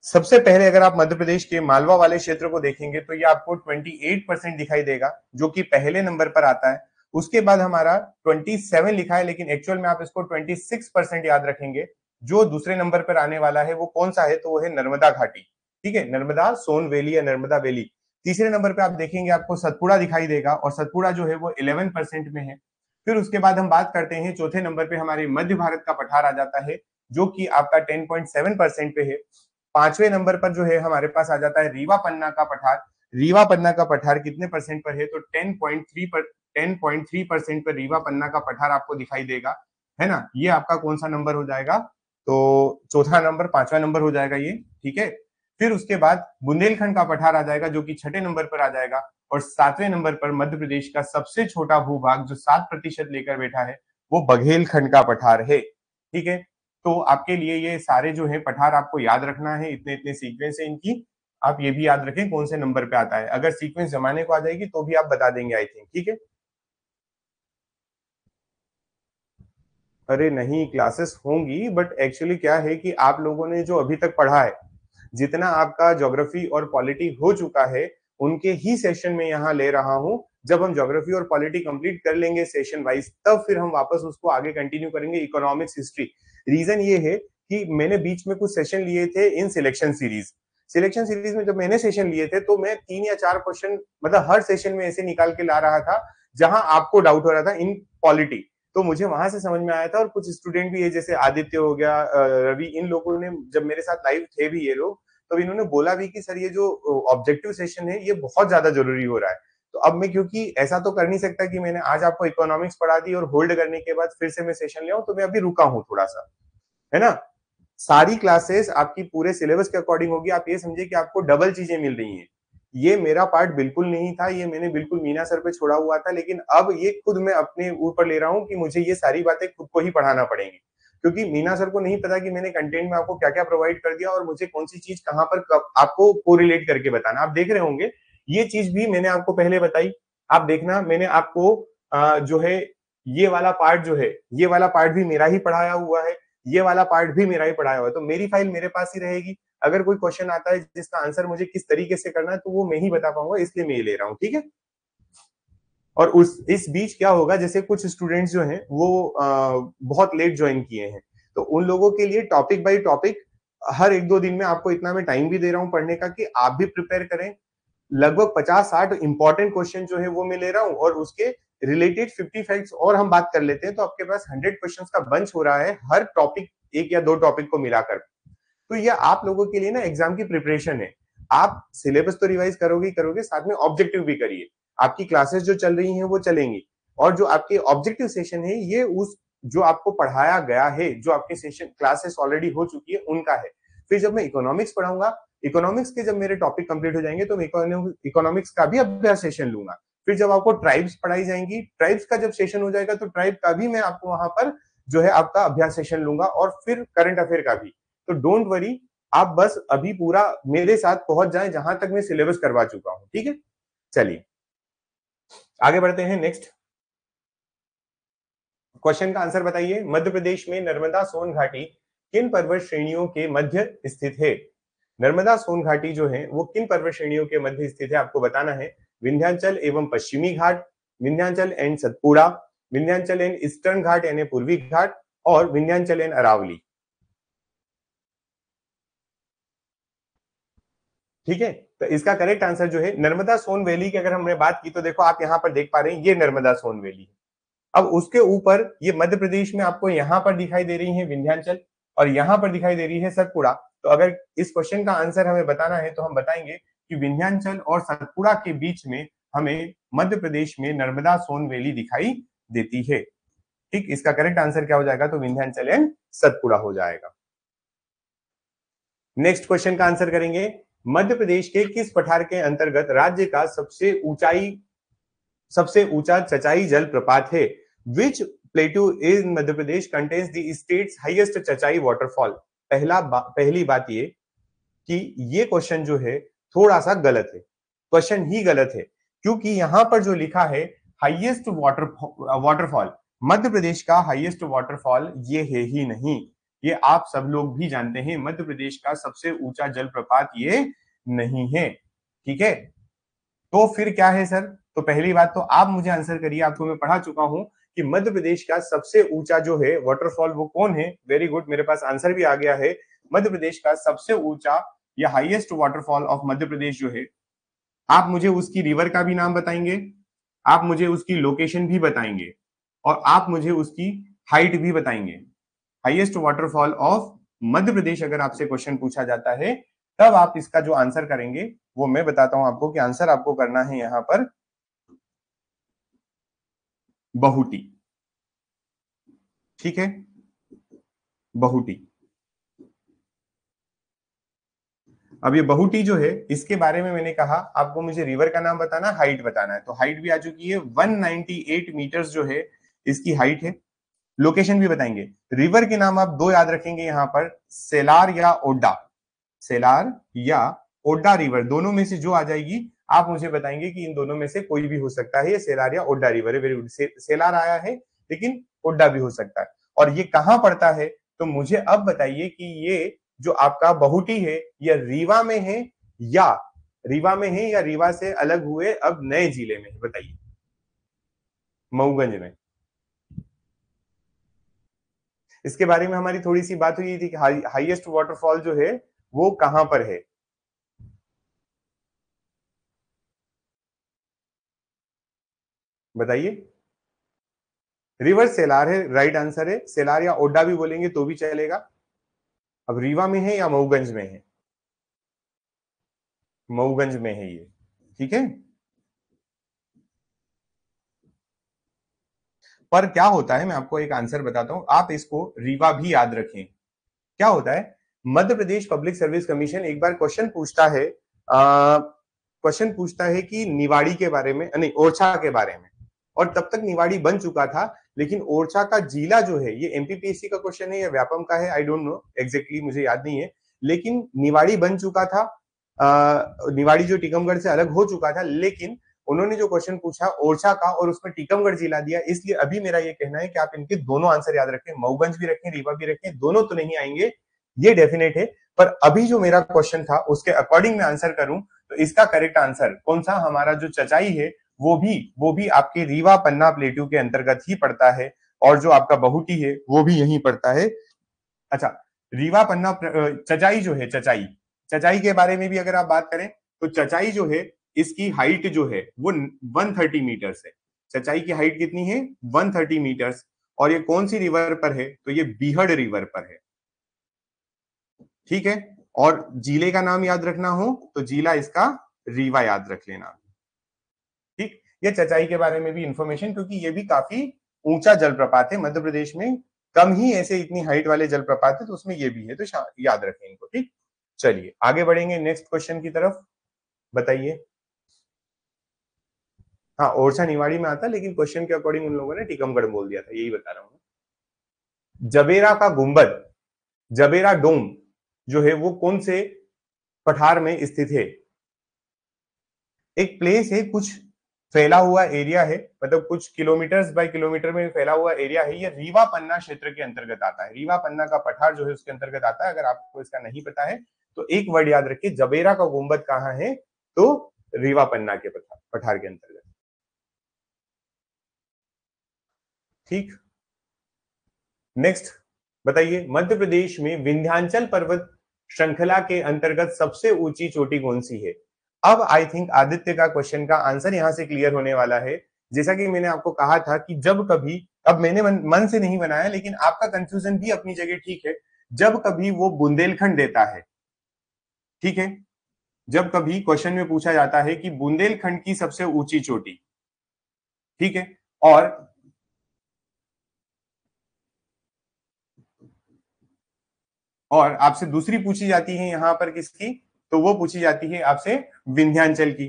सबसे पहले अगर आप मध्य प्रदेश के मालवा वाले क्षेत्र को देखेंगे तो ये आपको 28% दिखाई देगा, जो कि पहले नंबर पर आता है। उसके बाद हमारा 27 लिखा है, लेकिन एक्चुअल में आप इसको 26% याद रखेंगे। जो दूसरे नंबर पर आने वाला है वो कौन सा है, तो वो है नर्मदा घाटी। ठीक है, नर्मदा सोन वैली या नर्मदा वैली। तीसरे नंबर पे आप देखेंगे आपको सतपुड़ा दिखाई देगा, और सतपुड़ा जो है वो 11% में है। फिर उसके बाद हम बात करते हैं चौथे नंबर पे हमारे मध्य भारत का पठार आ जाता है, जो कि आपका 10.7% पे है। पांचवें नंबर पर जो है हमारे पास आ जाता है रीवा पन्ना का पठार। रीवा पन्ना का पठार कितने परसेंट पर है, तो 10.3% पर रीवा पन्ना का पठार आपको दिखाई देगा, है ना। ये आपका कौन सा नंबर हो जाएगा, तो चौथा नंबर, पांचवा नंबर हो जाएगा ये। ठीक है, फिर उसके बाद बुंदेलखंड का पठार आ जाएगा, जो कि छठे नंबर पर आ जाएगा। और सातवें नंबर पर मध्य प्रदेश का सबसे छोटा भूभाग जो 7% लेकर बैठा है, वो बघेलखंड का पठार है। ठीक है, तो आपके लिए ये सारे जो है पठार आपको याद रखना है, इतने इतने सीक्वेंस है इनकी। आप ये भी याद रखें कौन से नंबर पे आता है। अगर सीक्वेंस जमाने को आ जाएगी तो भी आप बता देंगे आई थिंक। ठीक है, अरे नहीं, क्लासेस होंगी, बट एक्चुअली क्या है कि आप लोगों ने जो अभी तक पढ़ा है, जितना आपका ज्योग्राफी और पॉलिटी हो चुका है, उनके ही सेशन में यहाँ ले रहा हूं। जब हम ज्योग्राफी और पॉलिटी कंप्लीट कर लेंगे सेशन वाइज, तब फिर हम वापस उसको आगे कंटिन्यू करेंगे, इकोनॉमिक्स, हिस्ट्री। रीजन ये है कि मैंने बीच में कुछ सेशन लिए थे in selection series. Selection series में जब मैंने सेशन लिए थे तो मैं 3 या 4 क्वेश्चन, मतलब हर सेशन में ऐसे निकाल के ला रहा था जहां आपको डाउट हो रहा था इन पॉलिटी। तो मुझे वहां से समझ में आया था, और कुछ स्टूडेंट भी है जैसे आदित्य हो गया, रवि, इन लोगों ने जब मेरे साथ लाइव थे भी ये लोग, तो इन्होंने बोला भी कि सर ये जो ऑब्जेक्टिव सेशन है ये बहुत ज्यादा जरूरी हो रहा है। तो अब मैं, क्योंकि ऐसा तो कर नहीं सकता कि मैंने आज आपको इकोनॉमिक्स पढ़ा दी और होल्ड करने के बाद फिर से मैं सेशन ले आऊं, तो मैं अभी रुका हूं थोड़ा सा, है ना। सारी क्लासेस आपकी पूरे सिलेबस के अकॉर्डिंग होगी। आप ये समझिए कि आपको डबल चीजें मिल रही हैं। ये मेरा पार्ट बिल्कुल नहीं था, ये मैंने बिल्कुल मीना सर पे छोड़ा हुआ था, लेकिन अब ये खुद मैं अपने ऊपर ले रहा हूं कि मुझे ये सारी बातें खुद को ही पढ़ाना पड़ेंगी, क्योंकि मीना सर को नहीं पता कि मैंने कंटेंट में आपको क्या क्या प्रोवाइड कर दिया और मुझे कौन सी चीज कहां पर कब आपको कोरिलेट करके बताना। आप देख रहे होंगे ये चीज भी मैंने आपको पहले बताई। आप देखना, मैंने आपको जो है ये वाला पार्ट जो है, ये वाला पार्ट भी मेरा ही पढ़ाया हुआ है, ये वाला पार्ट भी मेरा ही पढ़ाया हुआ है, तो मेरी फाइल मेरे पास ही रहेगी। अगर कोई क्वेश्चन आता है जिसका आंसर मुझे किस तरीके से करना है, तो वो मैं ही बता पाऊंगा, इसलिए मैं ये ले रहा हूँ। ठीक है, और उस इस बीच क्या होगा, जैसे कुछ स्टूडेंट्स जो हैं वो बहुत लेट ज्वाइन किए हैं, तो उन लोगों के लिए टॉपिक बाय टॉपिक हर 1-2 दिन में आपको इतना मैं टाइम भी दे रहा हूँ पढ़ने का कि आप भी प्रिपेयर करें। लगभग 50-60 इंपॉर्टेंट क्वेश्चन जो है वो मैं ले रहा हूँ, और उसके रिलेटेड 50 फैक्ट्स और हम बात कर लेते हैं, तो आपके पास 100 क्वेश्चंस का बंच हो रहा है हर टॉपिक, एक या दो टॉपिक को मिलाकर। तो ये आप लोगों के लिए ना एग्जाम की प्रिपरेशन है। आप सिलेबस तो रिवाइज करोगे ही करोगे, साथ में ऑब्जेक्टिव भी करिए। आपकी क्लासेस जो चल रही हैं वो चलेंगी, और जो आपके ऑब्जेक्टिव सेशन है ये उस जो आपको पढ़ाया गया है, जो आपके सेशन क्लासेस ऑलरेडी हो चुकी है उनका है। फिर जब मैं इकोनॉमिक्स पढ़ाऊंगा, इकोनॉमिक्स के जब मेरे टॉपिक कंप्लीट हो जाएंगे, तो मैं इकोनॉमिक्स का भी अभ्यास सेशन लूंगा। फिर जब आपको ट्राइब्स पढ़ाई जाएंगी, ट्राइब्स का जब सेशन हो जाएगा, तो ट्राइब का भी मैं आपको वहां पर जो है आपका अभ्यास सेशन लूंगा, और फिर करंट अफेयर का भी। तो डोंट वरी, आप बस अभी पूरा मेरे साथ पहुंच जाएं जहां तक मैं सिलेबस करवा चुका हूं। ठीक है, चलिए आगे बढ़ते हैं। नेक्स्ट क्वेश्चन का आंसर बताइए। मध्य प्रदेश में नर्मदा सोन घाटी किन पर्वत श्रेणियों के मध्य स्थित है। नर्मदा सोन घाटी जो है वो किन पर्वत श्रेणियों के मध्य स्थित है, आपको बताना है। विंध्याचल एवं पश्चिमी घाट, Vindhyachal and Satpura, Vindhyachal and eastern Ghat यानी पूर्वी घाट, और विंध्याचल एंड अरावली। ठीक है, तो इसका करेक्ट आंसर जो है नर्मदा सोन वैली की अगर हमने बात की, तो देखो आप यहां पर देख पा रहे हैं ये नर्मदा सोन वैली है। अब उसके ऊपर ये मध्य प्रदेश में आपको यहां पर दिखाई दे रही है विंध्याचल, और यहां पर दिखाई दे रही है सतपुड़ा। तो अगर इस क्वेश्चन का आंसर हमें बताना है तो हम बताएंगे कि विंध्याचल और सतपुड़ा के बीच में हमें मध्य प्रदेश में नर्मदा सोन वैली दिखाई देती है। ठीक, इसका करेक्ट आंसर क्या हो जाएगा? तो विंध्याचल एंड सतपुड़ा हो जाएगा। नेक्स्ट क्वेश्चन का आंसर करेंगे, मध्य प्रदेश के किस पठार के अंतर्गत राज्य का सबसे ऊंचा चचाई जल प्रपात है? Which plateau in Madhya Pradesh contains the state's highest Chachai waterfall? पहली बात ये कि ये क्वेश्चन जो है थोड़ा सा गलत है, क्वेश्चन ही गलत है, क्योंकि यहां पर जो लिखा है हाईएस्ट वाटरफॉल, मध्य प्रदेश का हाईएस्ट वाटरफॉल ये है ही नहीं। ये आप सब लोग भी जानते हैं, मध्य प्रदेश का सबसे ऊंचा जलप्रपात ये नहीं है। ठीक है, तो फिर क्या है सर? तो पहली बात तो आप मुझे आंसर करिए, आपको मैं पढ़ा चुका हूं कि मध्य प्रदेश का सबसे ऊंचा जो है वाटरफॉल वो कौन है? वेरी गुड, मेरे पास आंसर भी आ गया है। मध्य प्रदेश का सबसे ऊंचा या highest waterfall of Madhya Pradesh जो है, आप मुझे उसकी रिवर का भी नाम बताएंगे, आप मुझे उसकी लोकेशन भी बताएंगे और आप मुझे उसकी हाइट भी बताएंगे। Highest waterfall of Madhya Pradesh अगर आपसे क्वेश्चन पूछा जाता है, तब आप इसका जो आंसर करेंगे वो मैं बताता हूं आपको कि आंसर आपको करना है यहां पर बहुटी। ठीक है, बहुटी। अब ये बहुटी जो है, इसके बारे में मैंने कहा आपको मुझे रिवर का नाम बताना, हाइट बताना है, तो हाइट भी आ चुकी है, 198 मीटर्स जो है इसकी हाइट है। लोकेशन भी बताएंगे। रिवर के नाम आप दो याद रखेंगे यहां पर, सेलार या ओड्डा। सेलार या ओड्डा रिवर, दोनों में से जो आ जाएगी आप मुझे बताएंगे कि इन दोनों में से कोई भी हो सकता है, ये सेलार या ओड्डा रिवर है। वेरी गुड, सेलार आया है लेकिन ओड्डा भी हो सकता है। और ये कहां पड़ता है? तो मुझे अब बताइए कि ये जो आपका बहुटी है यह रीवा में है या रीवा से अलग हुए अब नए जिले में? बताइए। मऊगंज में। इसके बारे में हमारी थोड़ी सी बात हुई थी कि हाईएस्ट वाटरफॉल जो है वो कहां पर है। बताइए। रिवर सेलार है, राइट आंसर है। सेलार या ओड्डा भी बोलेंगे तो भी चलेगा। अब रीवा में है या मऊगंज में है? मऊगंज में है ये। ठीक है, पर क्या होता है मैं आपको एक आंसर बताता हूं, आप इसको रीवा भी याद रखें। क्या होता है, Madhya Pradesh public service commission एक बार क्वेश्चन पूछता है कि निवाड़ी के बारे में, नहीं ओरछा के बारे में, और तब तक निवाड़ी बन चुका था, लेकिन ओरछा का जिला जो है, ये एमपीपीएससी का क्वेश्चन है या व्यापम का है, आई डोंट नो एग्जैक्टली, मुझे याद नहीं है, लेकिन निवाड़ी बन चुका था। निवाड़ी जो टीकमगढ़ से अलग हो चुका था, लेकिन उन्होंने जो क्वेश्चन पूछा ओरछा का और उसमें टीकमगढ़ जिला दिया, इसलिए अभी मेरा ये कहना है कि आप इनके दोनों आंसर याद रखें, मऊगंज भी रखें, रीवा भी रखें, दोनों तो नहीं आएंगे ये डेफिनेट है। पर अभी जो मेरा क्वेश्चन था उसके अकॉर्डिंग मैं आंसर करूं तो इसका करेक्ट आंसर कौन सा? हमारा जो चचाई है वो भी आपके रीवा पन्ना प्लेट्यू के अंतर्गत ही पड़ता है, और जो आपका बहुटी है वो भी यहीं पड़ता है। अच्छा, रीवा पन्ना चचाई जो है, चचाई के बारे में भी अगर आप बात करें तो चचाई जो है इसकी हाइट जो है वो 130 मीटर्स है। चचाई की हाइट कितनी है? 130 मीटर्स। और ये कौन सी रिवर पर है? तो ये बीहड़ रिवर पर है। ठीक है, और जिले का नाम याद रखना हो तो जिला इसका रीवा याद रख लेना। ठीक, ये चचाई के बारे में भी इंफॉर्मेशन, क्योंकि ये भी काफी ऊंचा जलप्रपात है, मध्य प्रदेश में कम ही ऐसे इतनी हाइट वाले जलप्रपात है, तो उसमें ये भी है, तो याद रखें इनको। ठीक, चलिए आगे बढ़ेंगे नेक्स्ट क्वेश्चन की तरफ। बताइए। हाँ, ओरछा निवाड़ी में आता, लेकिन क्वेश्चन के अकॉर्डिंग उन लोगों ने टीकमगढ़ बोल दिया था, यही बता रहा हूँ। जबेरा का गुंबद, जबेरा डोम जो है वो कौन से पठार में स्थित है? एक प्लेस है, कुछ फैला हुआ एरिया है, मतलब कुछ किलोमीटर्स बाय किलोमीटर में फैला हुआ एरिया है, ये रीवा पन्ना क्षेत्र के अंतर्गत आता है। रीवा पन्ना का पठार जो है उसके अंतर्गत आता है। अगर आपको इसका नहीं पता है तो एक वर्ड याद रखिए, जबेरा का गुंबद कहाँ है? तो रीवा पन्ना के पठार के अंतर्गत। ठीक, नेक्स्ट बताइए, मध्य प्रदेश में विंध्याचल पर्वत श्रृंखला के अंतर्गत सबसे ऊंची चोटी कौन सी है? अब आई थिंक आदित्य का क्वेश्चन का आंसर यहां से क्लियर होने वाला है। जैसा कि मैंने आपको कहा था कि जब कभी, अब मैंने मन से नहीं बनाया, लेकिन आपका कंफ्यूजन भी अपनी जगह ठीक है, जब कभी वो बुंदेलखंड देता है, ठीक है, जब कभी क्वेश्चन में पूछा जाता है कि बुंदेलखंड की सबसे ऊंची चोटी, ठीक है, और आपसे दूसरी पूछी जाती है यहां पर किसकी, तो वो पूछी जाती है आपसे विंध्याचल की।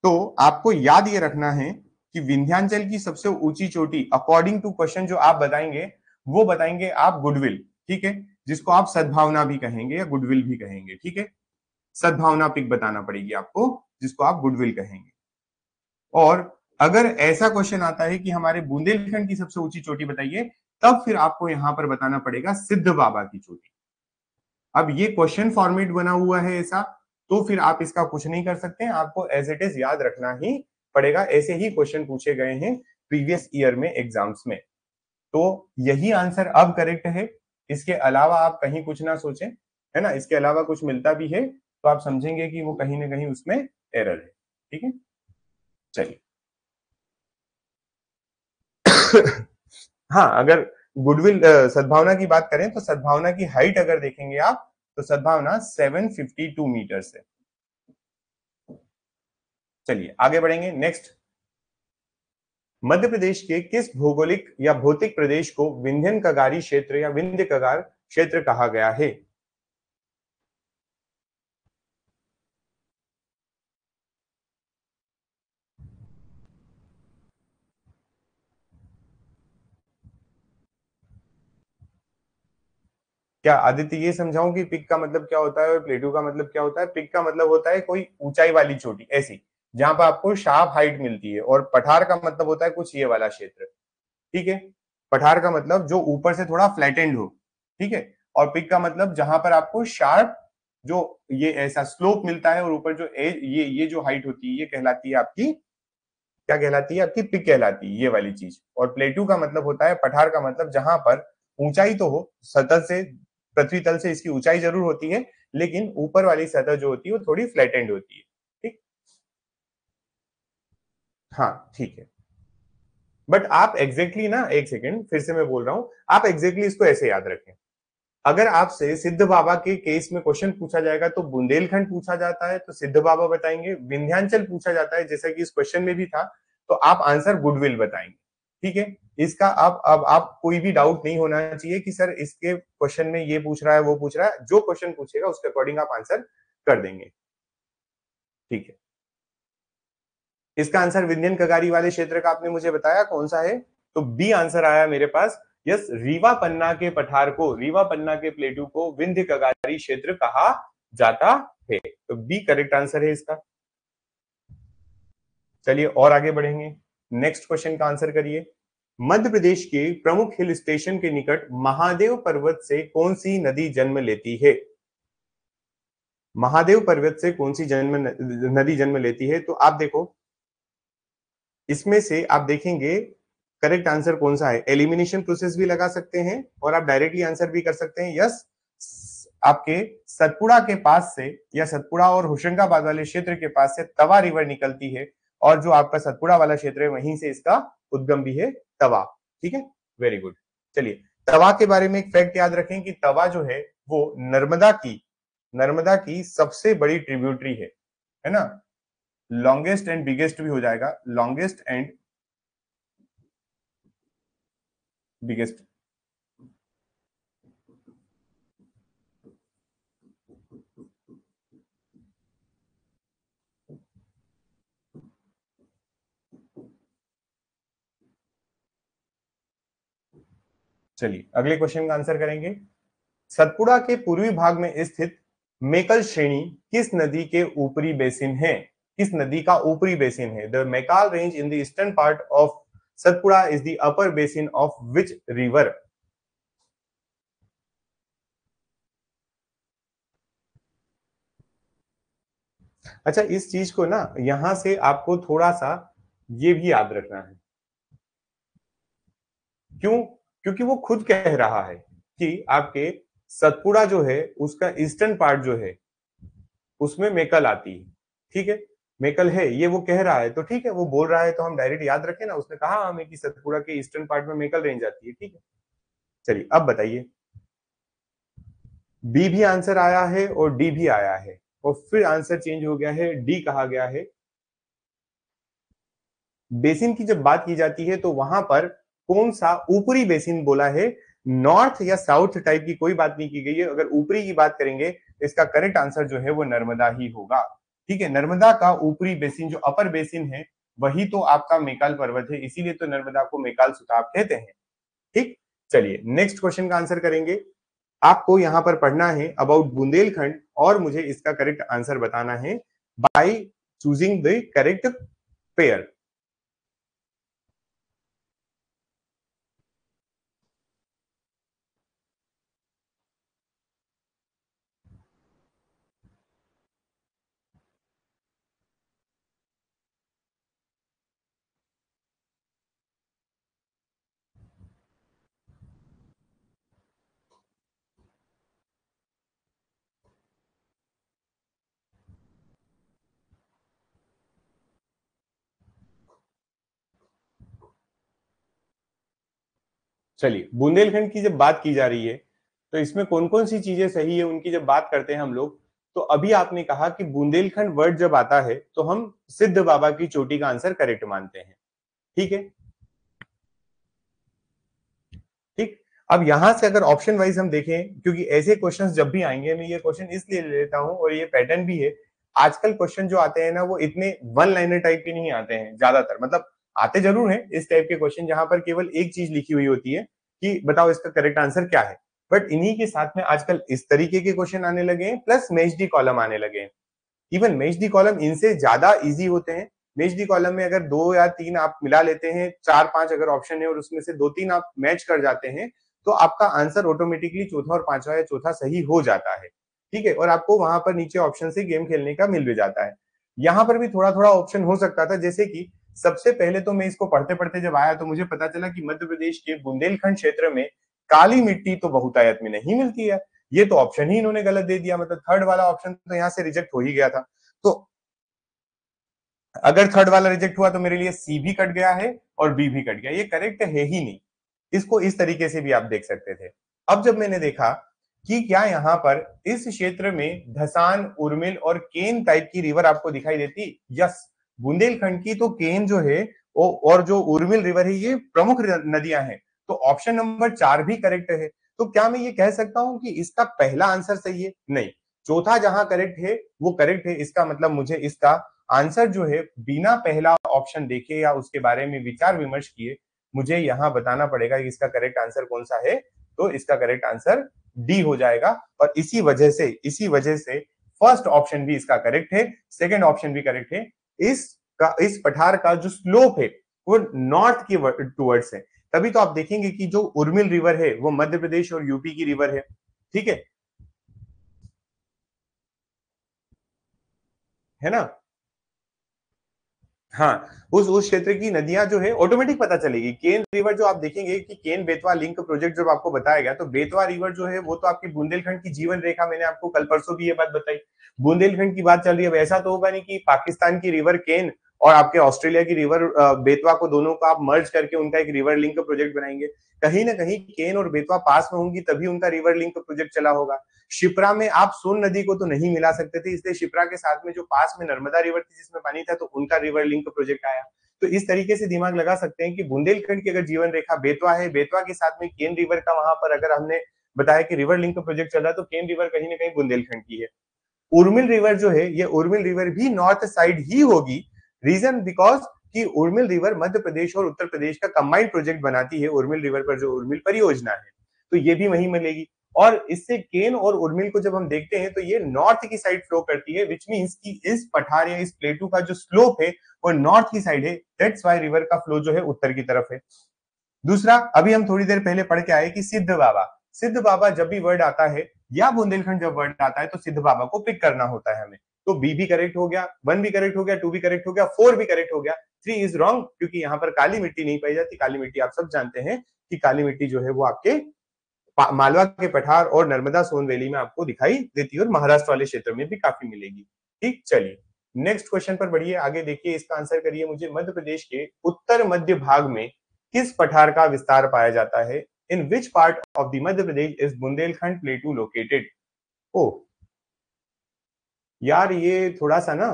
तो आपको याद ये रखना है कि विंध्याचल की सबसे ऊंची चोटी अकॉर्डिंग टू क्वेश्चन जो आप बताएंगे वो बताएंगे आप गुडविल, ठीक है, जिसको आप सद्भावना भी कहेंगे या गुडविल भी कहेंगे, ठीक है। सद्भावना पिक बताना पड़ेगी आपको, जिसको आप गुडविल कहेंगे। और अगर ऐसा क्वेश्चन आता है कि हमारे बुंदेलखंड की सबसे ऊंची चोटी बताइए, तब फिर आपको यहां पर बताना पड़ेगा सिद्ध बाबा की चोटी। अब ये क्वेश्चन फॉर्मेट बना हुआ है ऐसा, तो फिर आप इसका कुछ नहीं कर सकते, आपको एज इट इज याद रखना ही पड़ेगा। ऐसे ही क्वेश्चन पूछे गए हैं प्रीवियस ईयर में एग्जाम्स में। तो यही आंसर अब करेक्ट है, इसके अलावा आप कहीं कुछ ना सोचें, है ना। इसके अलावा कुछ मिलता भी है तो आप समझेंगे कि वो कहीं ना कहीं उसमें एरर है, ठीक है। चलिए हाँ, अगर गुडविल सद्भावना की बात करें तो सद्भावना की हाइट अगर देखेंगे आप, तो सद्भावना 752 मीटर है। चलिए आगे बढ़ेंगे। नेक्स्ट, मध्य प्रदेश के किस भौगोलिक या भौतिक प्रदेश को विंध्यन कगारी क्षेत्र या विंध्य कगार क्षेत्र कहा गया है? क्या आदित्य ये समझाऊं कि पिक का मतलब क्या होता है और प्लेटू का मतलब क्या होता है? पिक का मतलब होता है कोई ऊंचाई वाली चोटी, ऐसी जहां पर आपको शार्प हाइट मिलती है, और पठार का मतलब होता है कुछ ये वाला क्षेत्र, ठीक है। पठार का मतलब जो ऊपर से थोड़ा फ्लैटेंड हो, ठीक है। और पिक का मतलब जहां पर आपको शार्प जो ये ऐसा स्लोप मिलता है, और ऊपर जो ये जो हाइट होती है ये कहलाती है आपकी, क्या कहलाती है आपकी? पिक कहलाती है ये वाली चीज। और प्लेटू का मतलब होता है, पठार का मतलब जहां पर ऊंचाई तो हो, सतह से पृथ्वी तल से इसकी ऊंचाई जरूर होती है, लेकिन ऊपर वाली सतह जो होती है वो थोड़ी फ्लैटेंड होती है, ठीक। हाँ ठीक है। बट आप एग्जैक्टली ना, एक सेकेंड फिर से मैं बोल रहा हूं, आप एग्जैक्टली इसको ऐसे याद रखें। अगर आपसे सिद्ध बाबा के केस में क्वेश्चन पूछा जाएगा तो बुंदेलखंड पूछा जाता है तो सिद्ध बाबा बताएंगे, विंध्याचल पूछा जाता है जैसा कि इस क्वेश्चन में भी था तो आप आंसर गुडविल बताएंगे, ठीक है। इसका अब आप कोई भी डाउट नहीं होना चाहिए कि सर इसके क्वेश्चन में ये पूछ रहा है वो पूछ रहा है, जो क्वेश्चन पूछेगा उसके अकॉर्डिंग आप आंसर कर देंगे, ठीक है। इसका आंसर विंध्यन कगारी वाले क्षेत्र का आपने मुझे बताया कौन सा है, तो बी आंसर आया मेरे पास। यस, रीवा पन्ना के पठार को, रीवा पन्ना के प्लेटू को विंध्य कगारी क्षेत्र कहा जाता है, तो बी करेक्ट आंसर है इसका। चलिए और आगे बढ़ेंगे, नेक्स्ट क्वेश्चन का आंसर करिए। मध्य प्रदेश के प्रमुख हिल स्टेशन के निकट महादेव पर्वत से कौन सी नदी जन्म लेती है? महादेव पर्वत से कौन सी नदी जन्म लेती है? तो आप देखो, इसमें से आप देखेंगे करेक्ट आंसर कौन सा है। एलिमिनेशन प्रोसेस भी लगा सकते हैं और आप डायरेक्टली आंसर भी कर सकते हैं। यस, आपके सतपुड़ा के पास से, या सतपुड़ा और होशंगाबाद वाले क्षेत्र के पास से तवा रिवर निकलती है, और जो आपका सतपुड़ा वाला क्षेत्र है वहीं से इसका उद्गम भी है, तवा, ठीक है। Very good. चलिए, तवा के बारे में एक फैक्ट याद रखें कि तवा जो है वो नर्मदा की सबसे बड़ी ट्रिब्यूटरी है ना। लॉन्गेस्ट एंड बिगेस्ट भी हो जाएगा, लॉन्गेस्ट एंड बिगेस्ट। चलिए अगले क्वेश्चन का आंसर करेंगे। सतपुड़ा के पूर्वी भाग में स्थित मेकल श्रेणी किस नदी के ऊपरी बेसिन है? किस नदी का ऊपरी बेसिन है? The Maikal range in the eastern part of Satpura is the upper basin of which river? अच्छा, इस चीज को ना यहां से आपको थोड़ा सा ये भी याद रखना है। क्यों? क्योंकि वो खुद कह रहा है कि आपके सतपुड़ा जो है उसका ईस्टर्न पार्ट जो है उसमें मेकल आती है, ठीक है। मेकल है ये वो कह रहा है, तो ठीक है, वो बोल रहा है तो हम डायरेक्ट याद रखें ना, उसने कहा हमें कि सतपुड़ा के ईस्टर्न पार्ट में मेकल रेंज आती है, ठीक है। चलिए अब बताइए, बी भी आंसर आया है और डी भी आया है, और फिर आंसर चेंज हो गया है, डी कहा गया है। बेसिन की जब बात की जाती है तो वहां पर कौन सा ऊपरी बेसिन बोला है, नॉर्थ या साउथ टाइप की कोई बात नहीं की गई है। अगर ऊपरी की बात करेंगे तो इसका करेक्ट आंसर जो है वो नर्मदा ही होगा। ठीक है, नर्मदा का ऊपरी बेसिन जो अपर बेसिन है वही तो आपका मेकाल पर्वत है, इसीलिए तो नर्मदा को मेकाल सुताप कहते हैं। ठीक, चलिए नेक्स्ट क्वेश्चन का आंसर करेंगे। आपको यहां पर पढ़ना है अबाउट बुंदेलखंड और मुझे इसका करेक्ट आंसर बताना है by choosing the correct pair. चलिए, बुंदेलखंड की जब बात की जा रही है तो इसमें कौन कौन सी चीजें सही है उनकी जब बात करते हैं हम लोग, तो अभी आपने कहा कि बुंदेलखंड वर्ड जब आता है तो हम सिद्ध बाबा की चोटी का आंसर करेक्ट मानते हैं। ठीक है, ठीक। अब यहां से अगर ऑप्शन वाइज हम देखें, क्योंकि ऐसे क्वेश्चंस जब भी आएंगे, मैं ये क्वेश्चन इसलिए ले लेता हूं और ये पैटर्न भी है, आजकल क्वेश्चन जो आते हैं ना वो इतने वन लाइनर टाइप के नहीं आते हैं ज्यादातर, मतलब आते जरूर हैं इस टाइप के क्वेश्चन जहां पर केवल एक चीज लिखी हुई होती है कि बताओ इसका करेक्ट आंसर क्या है। बट इन्हीं के साथ में आजकल इस तरीके के क्वेश्चन आने लगे हैं, प्लस मैच दी कॉलम आने लगे हैं। इवन मैच दी कॉलम इनसे ज्यादा इजी होते हैं। मैच दी कॉलम में अगर दो या तीन आप मिला लेते हैं, चार पांच अगर ऑप्शन है और उसमें से दो तीन आप मैच कर जाते हैं, तो आपका आंसर ऑटोमेटिकली चौथा और पांचवा या चौथा सही हो जाता है। ठीक है, और आपको वहां पर नीचे ऑप्शन से गेम खेलने का मिल भी जाता है। यहां पर भी थोड़ा थोड़ा ऑप्शन हो सकता था, जैसे कि सबसे पहले तो मैं इसको पढ़ते पढ़ते जब आया तो मुझे पता चला कि मध्य प्रदेश के बुंदेलखंड क्षेत्र में काली मिट्टी तो बहुतायत में नहीं मिलती है। ये तो ऑप्शन ही इन्होंने गलत दे दिया, मतलब थर्ड वाला ऑप्शन तो यहाँ से रिजेक्ट हो ही गया था। तो अगर थर्ड वाला रिजेक्ट हुआ तो मेरे लिए सी भी कट गया है और बी भी कट गया, ये करेक्ट है ही नहीं। इसको इस तरीके से भी आप देख सकते थे। अब जब मैंने देखा कि क्या यहाँ पर इस क्षेत्र में धसान, उर्मिल और केन टाइप की रिवर आपको दिखाई देती, यस, बुंदेलखंड की तो केन जो है और जो उर्मिल रिवर है ये प्रमुख नदियां हैं, तो ऑप्शन नंबर 4 भी करेक्ट है। तो क्या मैं ये कह सकता हूं कि इसका पहला आंसर सही है? नहीं, चौथा जहां करेक्ट है वो करेक्ट है, इसका मतलब मुझे इसका आंसर जो है बिना पहला ऑप्शन देखे या उसके बारे में विचार विमर्श किए मुझे यहां बताना पड़ेगा कि इसका करेक्ट आंसर कौन सा है। तो इसका करेक्ट आंसर डी हो जाएगा। और इसी वजह से फर्स्ट ऑप्शन भी इसका करेक्ट है, सेकंड ऑप्शन भी करेक्ट है। इस पठार का जो स्लोप है वो नॉर्थ की टूवर्ड्स है, तभी तो आप देखेंगे कि जो उर्मिल रिवर है वो मध्य प्रदेश और यूपी की रिवर है। ठीक है ना। हाँ, उस क्षेत्र की नदियां जो है ऑटोमेटिक पता चलेगी। केन रिवर जो आप देखेंगे कि केन बेतवा लिंक प्रोजेक्ट जब आपको बताया गया, तो बेतवा रिवर जो है वो तो आपकी बुंदेलखंड की जीवन रेखा, मैंने आपको कल परसों भी ये बात बताई। बुंदेलखंड की बात चल रही है, अब ऐसा तो होगा नहीं कि पाकिस्तान की रिवर केन और आपके ऑस्ट्रेलिया की रिवर बेतवा को दोनों को आप मर्ज करके उनका एक रिवर लिंक प्रोजेक्ट बनाएंगे। कहीं ना कहीं केन और बेतवा पास में होंगी तभी उनका रिवर लिंक प्रोजेक्ट चला होगा। शिप्रा में आप सोन नदी को तो नहीं मिला सकते थे, इसलिए शिप्रा के साथ में जो पास में नर्मदा रिवर थी जिसमें पानी था, तो उनका रिवर लिंक प्रोजेक्ट आया। तो इस तरीके से दिमाग लगा सकते हैं कि बुंदेलखंड की अगर जीवन रेखा बेतवा है, बेतवा के साथ में केन रिवर का वहां पर अगर हमने बताया कि रिवर लिंक प्रोजेक्ट चल रहा है, तो केन रिवर कहीं ना कहीं बुंदेलखंड की है। उर्मिल रिवर जो है ये उर्मिल रिवर भी नॉर्थ साइड ही होगी। रीजन बिकॉज कि उर्मिल रिवर मध्य प्रदेश और उत्तर प्रदेश का कंबाइंड प्रोजेक्ट बनाती है। उर्मिल रिवर पर जो उर्मिल परियोजना है तो ये भी वहीं मिलेगी। और इससे केन और उर्मिल को जब हम देखते हैं तो ये नॉर्थ की साइड फ्लो करती है, विच मीन्स कि इस पठार या इस प्लेटू का जो स्लोप है वो नॉर्थ की साइड है। दैट्स वाई रिवर का फ्लो जो है उत्तर की तरफ है। दूसरा, अभी हम थोड़ी देर पहले पढ़ के आए कि सिद्ध बाबा, सिद्ध बाबा जब भी वर्ड आता है या बुंदेलखंड जब वर्ड आता है तो सिद्ध बाबा को पिक करना होता है हमें। तो बी भी करेक्ट हो गया, वन भी करेक्ट हो गया, टू भी करेक्ट हो गया, फोर भी करेक्ट हो गया, थ्री इज रॉन्ग, क्योंकि यहाँ पर काली मिट्टी नहीं पाई जाती। काली मिट्टी आप सब जानते हैं कि काली मिट्टी जो है वो आपके मालवा के पठार और नर्मदा सोन वैली में आपको दिखाई देती है और महाराष्ट्र वाले क्षेत्र में भी काफी मिलेगी। ठीक, चलिए नेक्स्ट क्वेश्चन पर बढ़िए, आगे देखिए, इसका आंसर करिए मुझे। मध्य प्रदेश के उत्तर मध्य भाग में किस पठार का विस्तार पाया जाता है? In which part of the Madhya Pradesh is Bundelkhand plateau located? Oh, यार ये थोड़ा सा ना,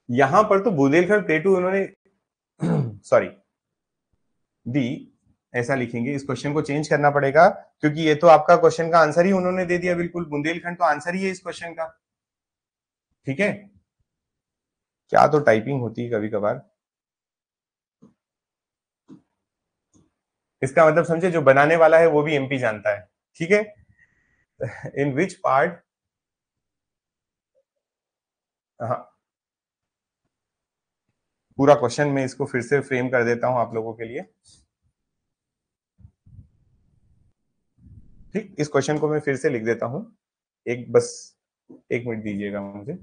यहां पर तो बुंदेलखंड प्लेटू उन्होंने सॉरी दी, ऐसा लिखेंगे, इस क्वेश्चन को चेंज करना पड़ेगा, क्योंकि ये तो आपका क्वेश्चन का आंसर ही उन्होंने दे दिया बिल्कुल, बुंदेलखंड तो आंसर ही है इस क्वेश्चन का। ठीक है, क्या तो टाइपिंग होती है कभी कभार। इसका मतलब समझे, जो बनाने वाला है वो भी एमपी जानता है। ठीक है, इन विच पार्ट, हाँ, पूरा क्वेश्चन मैं इसको फिर से फ्रेम कर देता हूं आप लोगों के लिए। ठीक, इस क्वेश्चन को मैं फिर से लिख देता हूं, एक बस 1 मिनट दीजिएगा मुझे।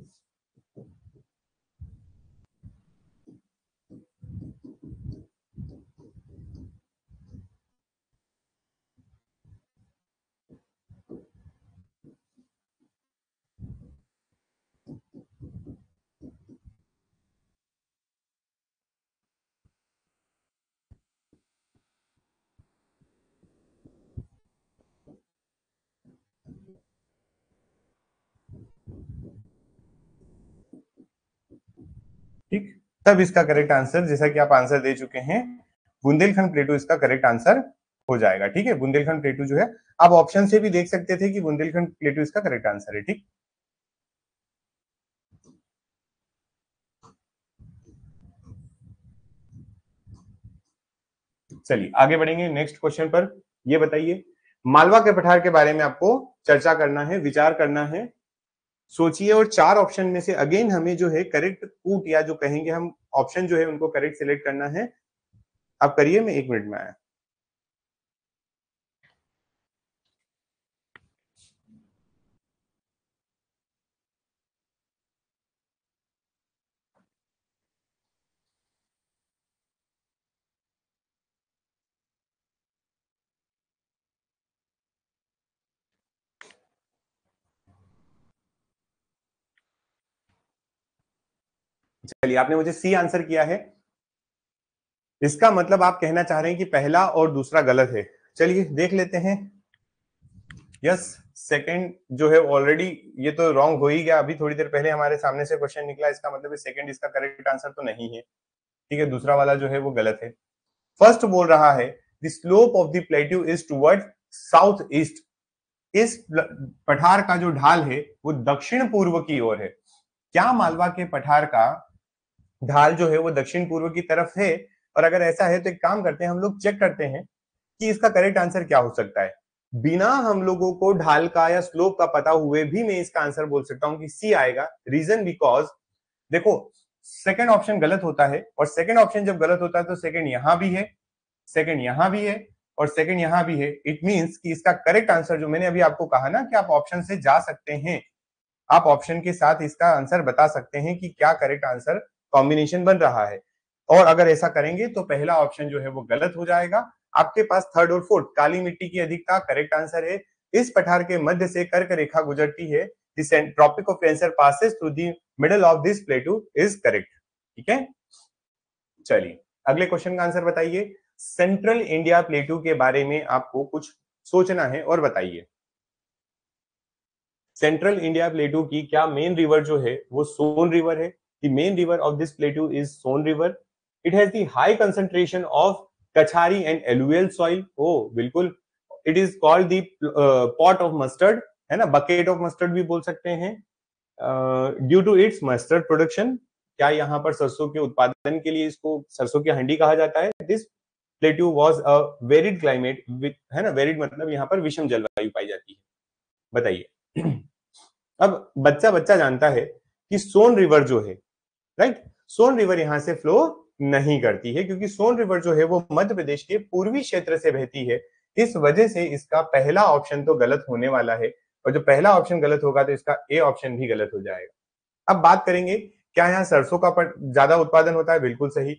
ठीक, तब इसका करेक्ट आंसर, जैसा कि आप आंसर दे चुके हैं, बुंदेलखंड प्लेटू इसका करेक्ट आंसर हो जाएगा। ठीक है, बुंदेलखंड प्लेटू जो है, आप ऑप्शन से भी देख सकते थे कि बुंदेलखंड प्लेटू इसका करेक्ट आंसर है। ठीक, चलिए आगे बढ़ेंगे नेक्स्ट क्वेश्चन पर। ये बताइए, मालवा के पठार के बारे में आपको चर्चा करना है, विचार करना है, सोचिए, और 4 ऑप्शन में से अगेन हमें जो है करेक्ट पुट, या जो कहेंगे हम ऑप्शन जो है उनको करेक्ट सिलेक्ट करना है। आप करिए, मैं 1 मिनट में आया। चलिए, आपने मुझे सी आंसर किया है, इसका मतलब आप कहना चाह रहे हैं कि पहला और दूसरा गलत है। चलिए देख लेते हैं। यस, सेकंड जो है ऑलरेडी, ये तो रॉन्ग हो ही गया, अभी थोड़ी देर पहले हमारे सामने से क्वेश्चन निकला, इसका मतलब सेकंड इसका करेक्ट आंसर तो नहीं है। ठीक है, दूसरा वाला जो है वो गलत है। फर्स्ट बोल रहा है the slope of the plateau is toward south east, इस पठार का जो ढाल है वो दक्षिण पूर्व की ओर है। क्या मालवा के पठार का ढाल जो है वो दक्षिण पूर्व की तरफ है? और अगर ऐसा है तो एक काम करते हैं, हम लोग चेक करते हैं कि इसका करेक्ट आंसर क्या हो सकता है। बिना हम लोगों को ढाल का या स्लोप का पता हुए भी मैं इसका आंसर बोल सकता हूं कि सी आएगा। रीजन बिकॉज देखो, सेकंड ऑप्शन गलत होता है, और सेकंड ऑप्शन जब गलत होता है तो सेकंड यहां भी है, सेकंड यहां भी है, और सेकंड यहां भी है। इट मींस कि इसका करेक्ट आंसर, जो मैंने अभी आपको कहा ना कि आप ऑप्शन से जा सकते हैं, आप ऑप्शन के साथ इसका आंसर बता सकते हैं कि क्या करेक्ट आंसर कॉम्बिनेशन बन रहा है। और अगर ऐसा करेंगे तो पहला ऑप्शन जो है वो गलत हो जाएगा। आपके पास थर्ड और फोर्थ, काली मिट्टी की अधिकता करेक्ट आंसर है। इस पठार के मध्य से कर्क रेखा गुजरती है, tropic of cancer passes through the middle of this plateau is correct. ठीक है, चलिए अगले क्वेश्चन का आंसर बताइए। सेंट्रल इंडिया प्लेटू के बारे में आपको कुछ सोचना है और बताइए। सेंट्रल इंडिया प्लेटू की क्या मेन रिवर जो है वो सोन रिवर है? The main river of this plateau is Son river. It has the high concentration of कछारी एंड एलुवियल सॉइल। ओ बिल्कुल, it is called the pot of mustard, है ना, बकेट ऑफ मस्टर्ड भी बोल सकते हैं। Due to its mustard production, क्या यहाँ पर सरसों के उत्पादन के लिए इसको सरसों की हंडी कहा जाता है? This plateau was a varied climate, है ना, वेरिड मतलब यहाँ पर विषम जलवायु पाई जाती है। बताइए। अब बच्चा बच्चा जानता है कि सोन रिवर जो है, राइट, सोन रिवर यहां से फ्लो नहीं करती है, क्योंकि सोन रिवर जो है वो मध्य प्रदेश के पूर्वी क्षेत्र से बहती है। इस वजह से इसका पहला ऑप्शन तो गलत होने वाला है, और जो पहला ऑप्शन गलत होगा तो इसका ए ऑप्शन भी गलत हो जाएगा। अब बात करेंगे, क्या यहाँ सरसों का ज्यादा उत्पादन होता है? बिल्कुल सही।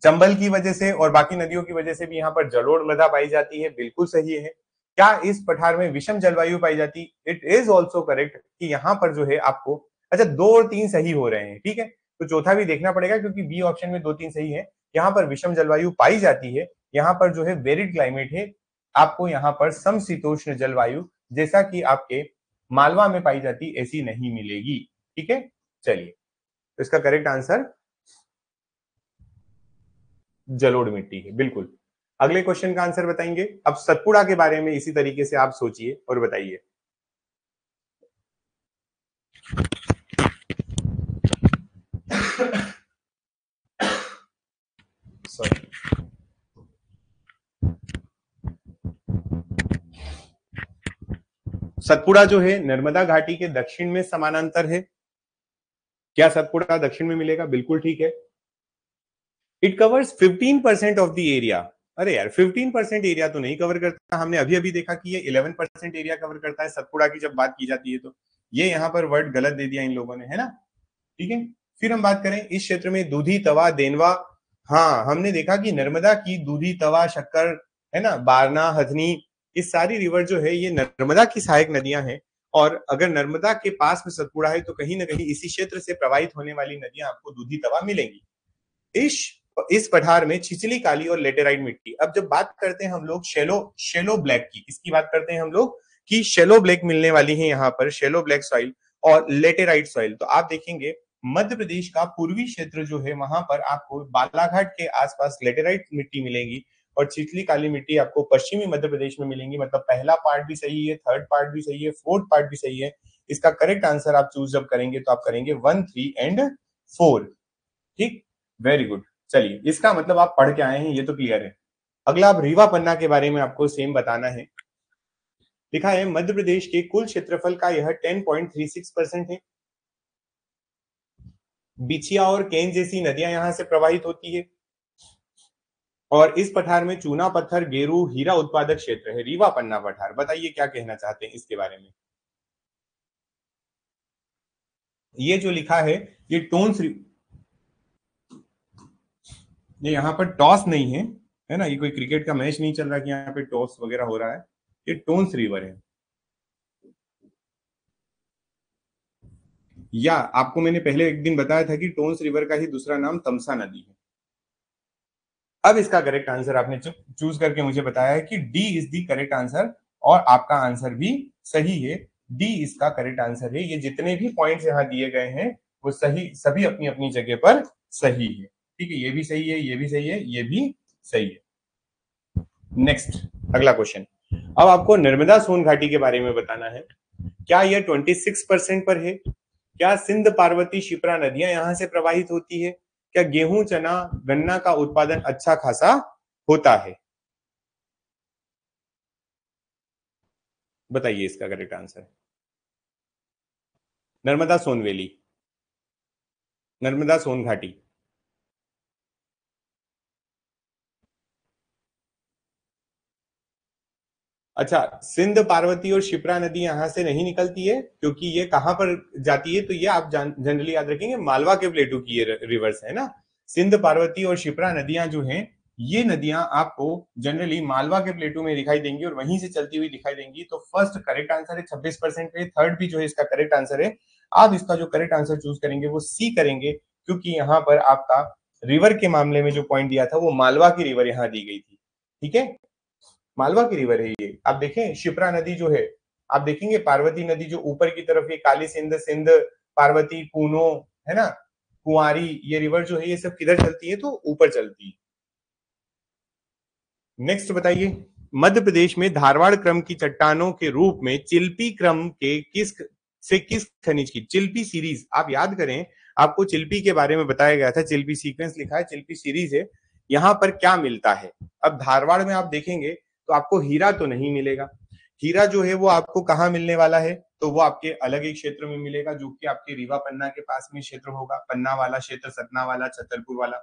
चंबल की वजह से और बाकी नदियों की वजह से भी यहाँ पर जलोढ़ मृदा पाई जाती है, बिल्कुल सही है। क्या इस पठार में विषम जलवायु पाई जाती? इट इज ऑल्सो करेक्ट, कि यहाँ पर जो है आपको, अच्छा 2 और 3 सही हो रहे हैं, ठीक है, तो चौथा भी देखना पड़ेगा, क्योंकि बी ऑप्शन में 2 3 सही है। यहाँ पर विषम जलवायु पाई जाती है, यहाँ पर जो है वेरिड क्लाइमेट है, आपको यहाँ पर समशीतोष्ण जलवायु जैसा कि आपके मालवा में पाई जाती ऐसी नहीं मिलेगी। ठीक है, चलिए, तो इसका करेक्ट आंसर जलोढ़ मिट्टी है, बिल्कुल। अगले क्वेश्चन का आंसर बताएंगे। अब सतपुड़ा के बारे में इसी तरीके से आप सोचिए और बताइए। सॉरी, सतपुड़ा जो है नर्मदा घाटी के दक्षिण में समानांतर है। क्या सतपुड़ा दक्षिण में मिलेगा? बिल्कुल ठीक है। It covers 15% of the area. अरे यार, 15% एरिया तो नहीं कवर करता, हमने अभी अभी देखा कि ये 11% एरिया कवर करता है सतपुड़ा की जब बात की जाती है। तो ये यहाँ पर वर्ड गलत दे दिया इन लोगों ने, है ना। ठीक है, फिर हम बात करें इस क्षेत्र में दूधी, तवा, देनवा। हाँ, हमने देखा कि नर्मदा की दूधी, तवा, शक्कर, है ना, बारना, हथनी, इस सारी रिवर जो है ये नर्मदा की सहायक नदियां हैं। और अगर नर्मदा के पास में सतपुड़ा है तो कहीं ना कहीं इसी क्षेत्र से प्रवाहित होने वाली नदियां आपको दूधी, तवा मिलेंगी। इस पठार में छिछली, काली और लेटेराइट मिट्टी। अब जब बात करते हैं हम लोग शेलो ब्लैक की, इसकी बात करते हैं हम लोग कि शेलो ब्लैक मिलने वाली है यहाँ पर, शेलो ब्लैक सॉइल और लेटेराइट सॉइल। तो आप देखेंगे मध्य प्रदेश का पूर्वी क्षेत्र जो है वहां पर आपको बालाघाट के आसपास लेटेराइट मिट्टी मिलेगी और छिछली, काली मिट्टी आपको पश्चिमी मध्य प्रदेश में मिलेंगी। मतलब पहला पार्ट भी सही है, थर्ड पार्ट भी सही है, फोर्थ पार्ट भी सही है। इसका करेक्ट आंसर आप चूज जब करेंगे तो आप करेंगे 1, 3 एंड 4। ठीक, वेरी गुड। चलिए, इसका मतलब आप पढ़ के आए हैं, ये तो क्लियर है। अगला अब रीवा पन्ना के बारे में आपको सेम बताना है। लिखा है मध्य प्रदेश के कुल क्षेत्रफल का यह 10.36% है। बिछिया और केन जैसी नदियां यहां से प्रवाहित होती है और इस पठार में चूना पत्थर, गेरू, हीरा उत्पादक क्षेत्र है। रीवा पन्ना पठार, बताइए क्या कहना चाहते हैं इसके बारे में। ये जो लिखा है ये टोन्स, ये यहाँ पर टॉस नहीं है ना, ये कोई क्रिकेट का मैच नहीं चल रहा कि यहाँ पे टॉस वगैरह हो रहा है। ये टोन्स रिवर है। या आपको मैंने पहले एक दिन बताया था कि टोन्स रिवर का ही दूसरा नाम तमसा नदी है। अब इसका करेक्ट आंसर आपने चूज करके मुझे बताया है कि D is the correct answer और आपका आंसर भी सही है। डी इसका करेक्ट आंसर है। ये जितने भी पॉइंट्स यहाँ दिए गए हैं वो सही, सभी अपनी अपनी जगह पर सही है। ठीक है, ये भी सही है, ये भी सही है, ये भी सही है। नेक्स्ट, अगला क्वेश्चन। अब आपको नर्मदा सोन घाटी के बारे में बताना है। क्या यह 26% पर है? क्या सिंध, पार्वती, शिप्रा नदियां यहां से प्रवाहित होती है? क्या गेहूं, चना, गन्ना का उत्पादन अच्छा खासा होता है? बताइए इसका correct answer. Narmada Son valley, Narmada Son घाटी। अच्छा, सिंध, पार्वती और शिप्रा नदी यहां से नहीं निकलती है क्योंकि ये कहां पर जाती है, तो ये आप जनरली याद रखेंगे मालवा के प्लेटू की ये रिवर्स है ना। सिंध, पार्वती और शिप्रा नदियां जो हैं, ये नदियां आपको जनरली मालवा के प्लेटू में दिखाई देंगी और वहीं से चलती हुई दिखाई देंगी। तो फर्स्ट करेक्ट आंसर है 26% पे, थर्ड भी जो है इसका करेक्ट आंसर है। आप इसका जो करेक्ट आंसर चूज करेंगे वो सी करेंगे क्योंकि यहाँ पर आपका रिवर के मामले में जो पॉइंट दिया था वो मालवा की रिवर यहाँ दी गई थी। ठीक है, मालवा की रिवर है ये। आप देखें शिप्रा नदी जो है, आप देखेंगे पार्वती नदी जो ऊपर की तरफ है, काली सिंध, सिंध, पार्वती, कूनो, है ना, कुंवारी, ये रिवर जो है ये सब किधर चलती है? तो ऊपर चलती है। नेक्स्ट बताइए, मध्य प्रदेश में धारवाड़ क्रम की चट्टानों के रूप में चिल्पी क्रम के किस खनिज की, चिल्पी सीरीज आप याद करें, आपको चिल्पी के बारे में बताया गया था। चिल्पी सीक्वेंस लिखा है, चिल्पी सीरीज है। यहाँ पर क्या मिलता है? अब धारवाड़ में आप देखेंगे तो आपको हीरा तो नहीं मिलेगा। हीरा जो है वो आपको कहाँ मिलने वाला है? तो वो आपके अलग एक क्षेत्र में मिलेगा जो कि आपके रीवा पन्ना के पास में क्षेत्र होगा, पन्ना वाला क्षेत्र, सतना वाला, छतरपुर वाला।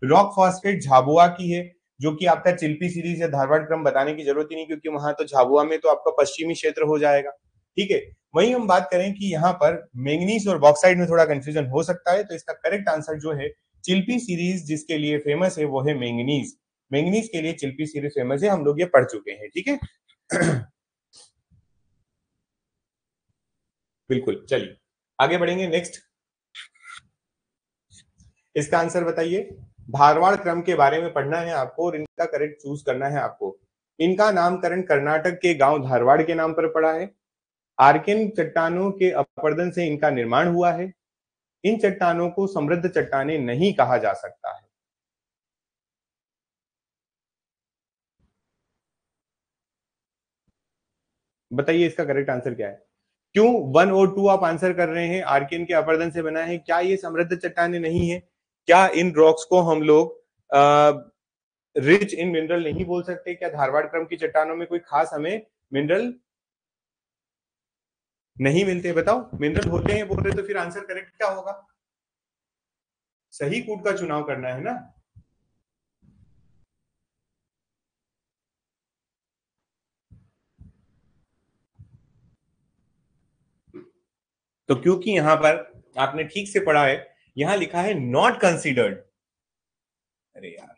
रॉक फॉस्फेट झाबुआ की है जो कि आपका चिल्पी सीरीज या धारवाड़ क्रम बताने की जरूरत ही नहीं क्योंकि वहां तो झाबुआ में तो आपका पश्चिमी क्षेत्र हो जाएगा। ठीक है, वहीं हम बात करें कि यहाँ पर मैंगनीज और बॉक्साइड में थोड़ा कंफ्यूजन हो सकता है, तो इसका करेक्ट आंसर जो है चिल्पी सीरीज जिसके लिए फेमस है वो है मैंगनीज। मैंगनीज के लिए चिल्पी सीरीज फेमस है, हम लोग ये पढ़ चुके हैं। ठीक है बिल्कुल, चलिए आगे बढ़ेंगे। नेक्स्ट, इसका आंसर बताइए। धारवाड़ क्रम के बारे में पढ़ना है आपको और इनका करेक्ट चूज करना है आपको। इनका नामकरण कर्नाटक के गांव धारवाड़ के नाम पर पड़ा है। आर्कियन चट्टानों के अपरदन से इनका निर्माण हुआ है। इन चट्टानों को समृद्ध चट्टानें नहीं कहा जा सकता है। बताइए इसका करेक्ट आंसर क्या है? क्यों 1 और 2 आप आंसर कर रहे हैं? आर्कियन के अपरदन से बना है, क्या ये समृद्ध चट्टानें नहीं है? क्या इन रॉक्स को हम लोग रिच इन मिनरल नहीं बोल सकते? क्या धारवाड़ क्रम की चट्टानों में कोई खास हमें मिनरल नहीं मिलते? बताओ, मिनरल होते हैं बोल रहे तो फिर आंसर करेक्ट क्या होगा? सही कूट का चुनाव करना है ना। तो क्योंकि यहां पर आपने ठीक से पढ़ा है, यहां लिखा है नॉट कंसीडर्ड। अरे यार,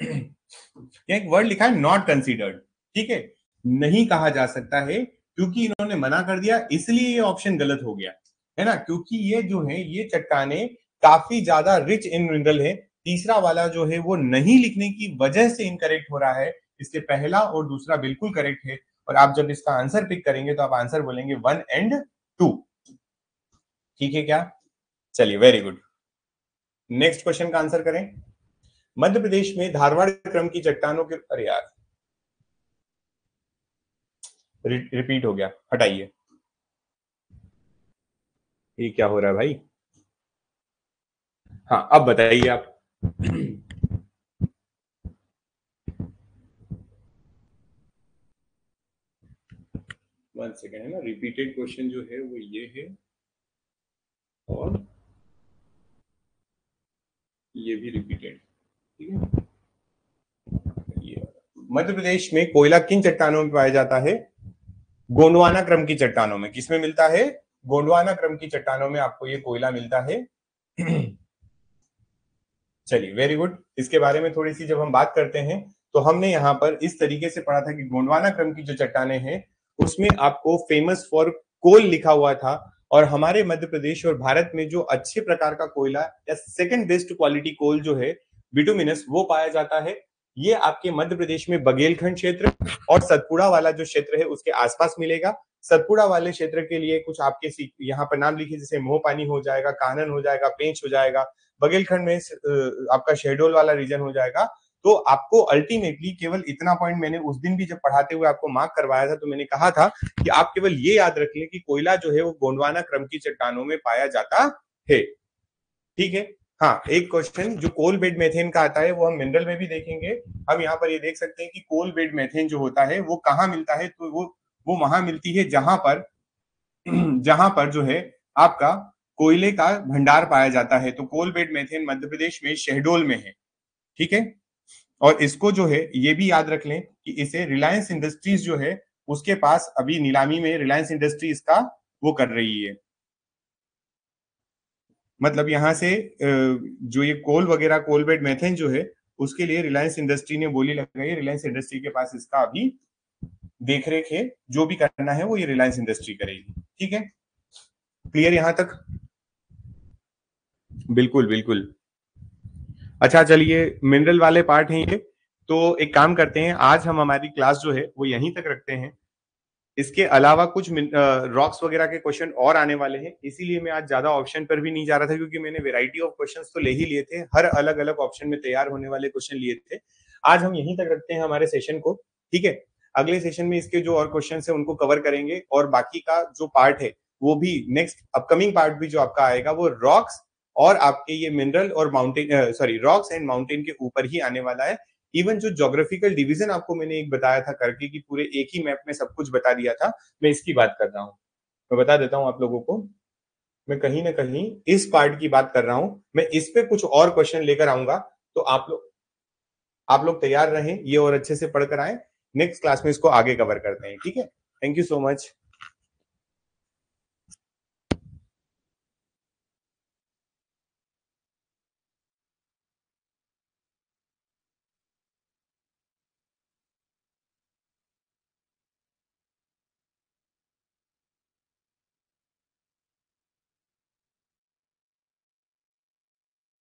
यहाँ एक वर्ड लिखा है नॉट कंसीडर्ड, ठीक है, नहीं कहा जा सकता है, क्योंकि इन्होंने मना कर दिया इसलिए ये ऑप्शन गलत हो गया, है ना। क्योंकि ये जो है ये चट्टाने काफी ज्यादा रिच इन मिनरल है। तीसरा वाला जो है वो नहीं लिखने की वजह से इनकरेक्ट हो रहा है, इसलिए पहला और दूसरा बिल्कुल करेक्ट है। और आप जब इसका आंसर पिक करेंगे तो आप आंसर बोलेंगे 1 एंड 2। ठीक है क्या? चलिए, वेरी गुड। नेक्स्ट क्वेश्चन का आंसर करें। मध्य प्रदेश में धारवाड़ क्रम की चट्टानों के, अरे यार रिपीट हो गया, हटाइए। ये क्या हो रहा है भाई? हाँ, अब बताइए आप। 1 सेकेंड, है ना, रिपीटेड क्वेश्चन जो है वो ये है और ये भी रिपीटेड, ठीक है। ये मध्य प्रदेश में कोयला किन चट्टानों में पाया जाता है? गोंडवाना क्रम की चट्टानों में। किसमें मिलता है? गोंडवाना क्रम की चट्टानों में आपको ये कोयला मिलता है। चलिए, वेरी गुड। इसके बारे में थोड़ी सी जब हम बात करते हैं तो हमने यहाँ पर इस तरीके से पढ़ा था कि गोंडवाना क्रम की जो चट्टाने हैं उसमें आपको फेमस फॉर कोल लिखा हुआ था। और हमारे मध्य प्रदेश और भारत में जो अच्छे प्रकार का कोयला या सेकंड बेस्ट क्वालिटी कोल जो है बिटुमिनस, वो पाया जाता है। ये आपके मध्य प्रदेश में बघेलखंड क्षेत्र और सतपुड़ा वाला जो क्षेत्र है उसके आसपास मिलेगा। सतपुड़ा वाले क्षेत्र के लिए कुछ आपके यहाँ पर नाम लिखिए, जैसे मोहपानी हो जाएगा, कानन हो जाएगा, पेंच हो जाएगा। बघेलखंड में आपका शहडोल वाला रीजन हो जाएगा। तो आपको अल्टीमेटली केवल इतना पॉइंट, मैंने उस दिन भी जब पढ़ाते हुए आपको मार्क करवाया था तो मैंने कहा था कि आप केवल ये याद रख लें कि कोयला जो है वो गोंडवाना क्रम की चट्टानों में पाया जाता है, ठीक है। हाँ, एक क्वेश्चन जो कोल बेड मेथेन का आता है वो हम मिनरल में भी देखेंगे। हम यहाँ पर ये देख सकते हैं कि कोल बेड मेथेन जो होता है वो कहाँ मिलता है, तो वो वहां मिलती है जहां पर जो है आपका कोयले का भंडार पाया जाता है। तो कोल बेड मेथेन मध्य प्रदेश में शहडोल में है, ठीक है। और इसको जो है ये भी याद रख लें कि इसे रिलायंस इंडस्ट्रीज जो है उसके पास अभी नीलामी में रिलायंस इंडस्ट्रीज का वो कर रही है। मतलब यहाँ से जो ये कोल वगैरह कोल बेड मेथेन जो है उसके लिए रिलायंस इंडस्ट्री ने बोली लगाई है। रिलायंस इंडस्ट्री के पास इसका अभी देख रेख है, जो भी करना है वो ये रिलायंस इंडस्ट्री करेगी, ठीक है। क्लियर यहां तक? बिल्कुल बिल्कुल। अच्छा, चलिए, मिनरल वाले पार्ट हैं ये, तो एक काम करते हैं, आज हम हमारी क्लास जो है वो यहीं तक रखते हैं। इसके अलावा कुछ रॉक्स वगैरह के क्वेश्चन और आने वाले हैं, इसीलिए मैं आज ज्यादा ऑप्शन पर भी नहीं जा रहा था, क्योंकि मैंने वेराइटी ऑफ क्वेश्चंस तो ले ही लिए थे, हर अलग अलग ऑप्शन में तैयार होने वाले क्वेश्चन लिए थे। आज हम यहीं तक रखते हैं हमारे सेशन को, ठीक है। अगले सेशन में इसके जो और क्वेश्चन है उनको कवर करेंगे, और बाकी का जो पार्ट है वो भी नेक्स्ट अपकमिंग पार्ट भी जो आपका आएगा वो रॉक्स और आपके ये मिनरल और mountain, sorry, rocks and mountain के ऊपर ही आने वाला है। इवन जो ज्योग्राफिकल डिवीजन आपको मैंने एक बताया था करके कि पूरे एक ही मैप में सब कुछ बता दिया था, मैं इसकी बात कर रहा हूँ। मैं बता देता हूँ आप लोगों को, मैं कहीं ना कहीं इस पार्ट की बात कर रहा हूँ, मैं इस पे कुछ और क्वेश्चन लेकर आऊंगा। तो आप लोग तैयार रहें, ये और अच्छे से पढ़कर आए। नेक्स्ट क्लास में इसको आगे कवर करते हैं, ठीक है। Thank you so much.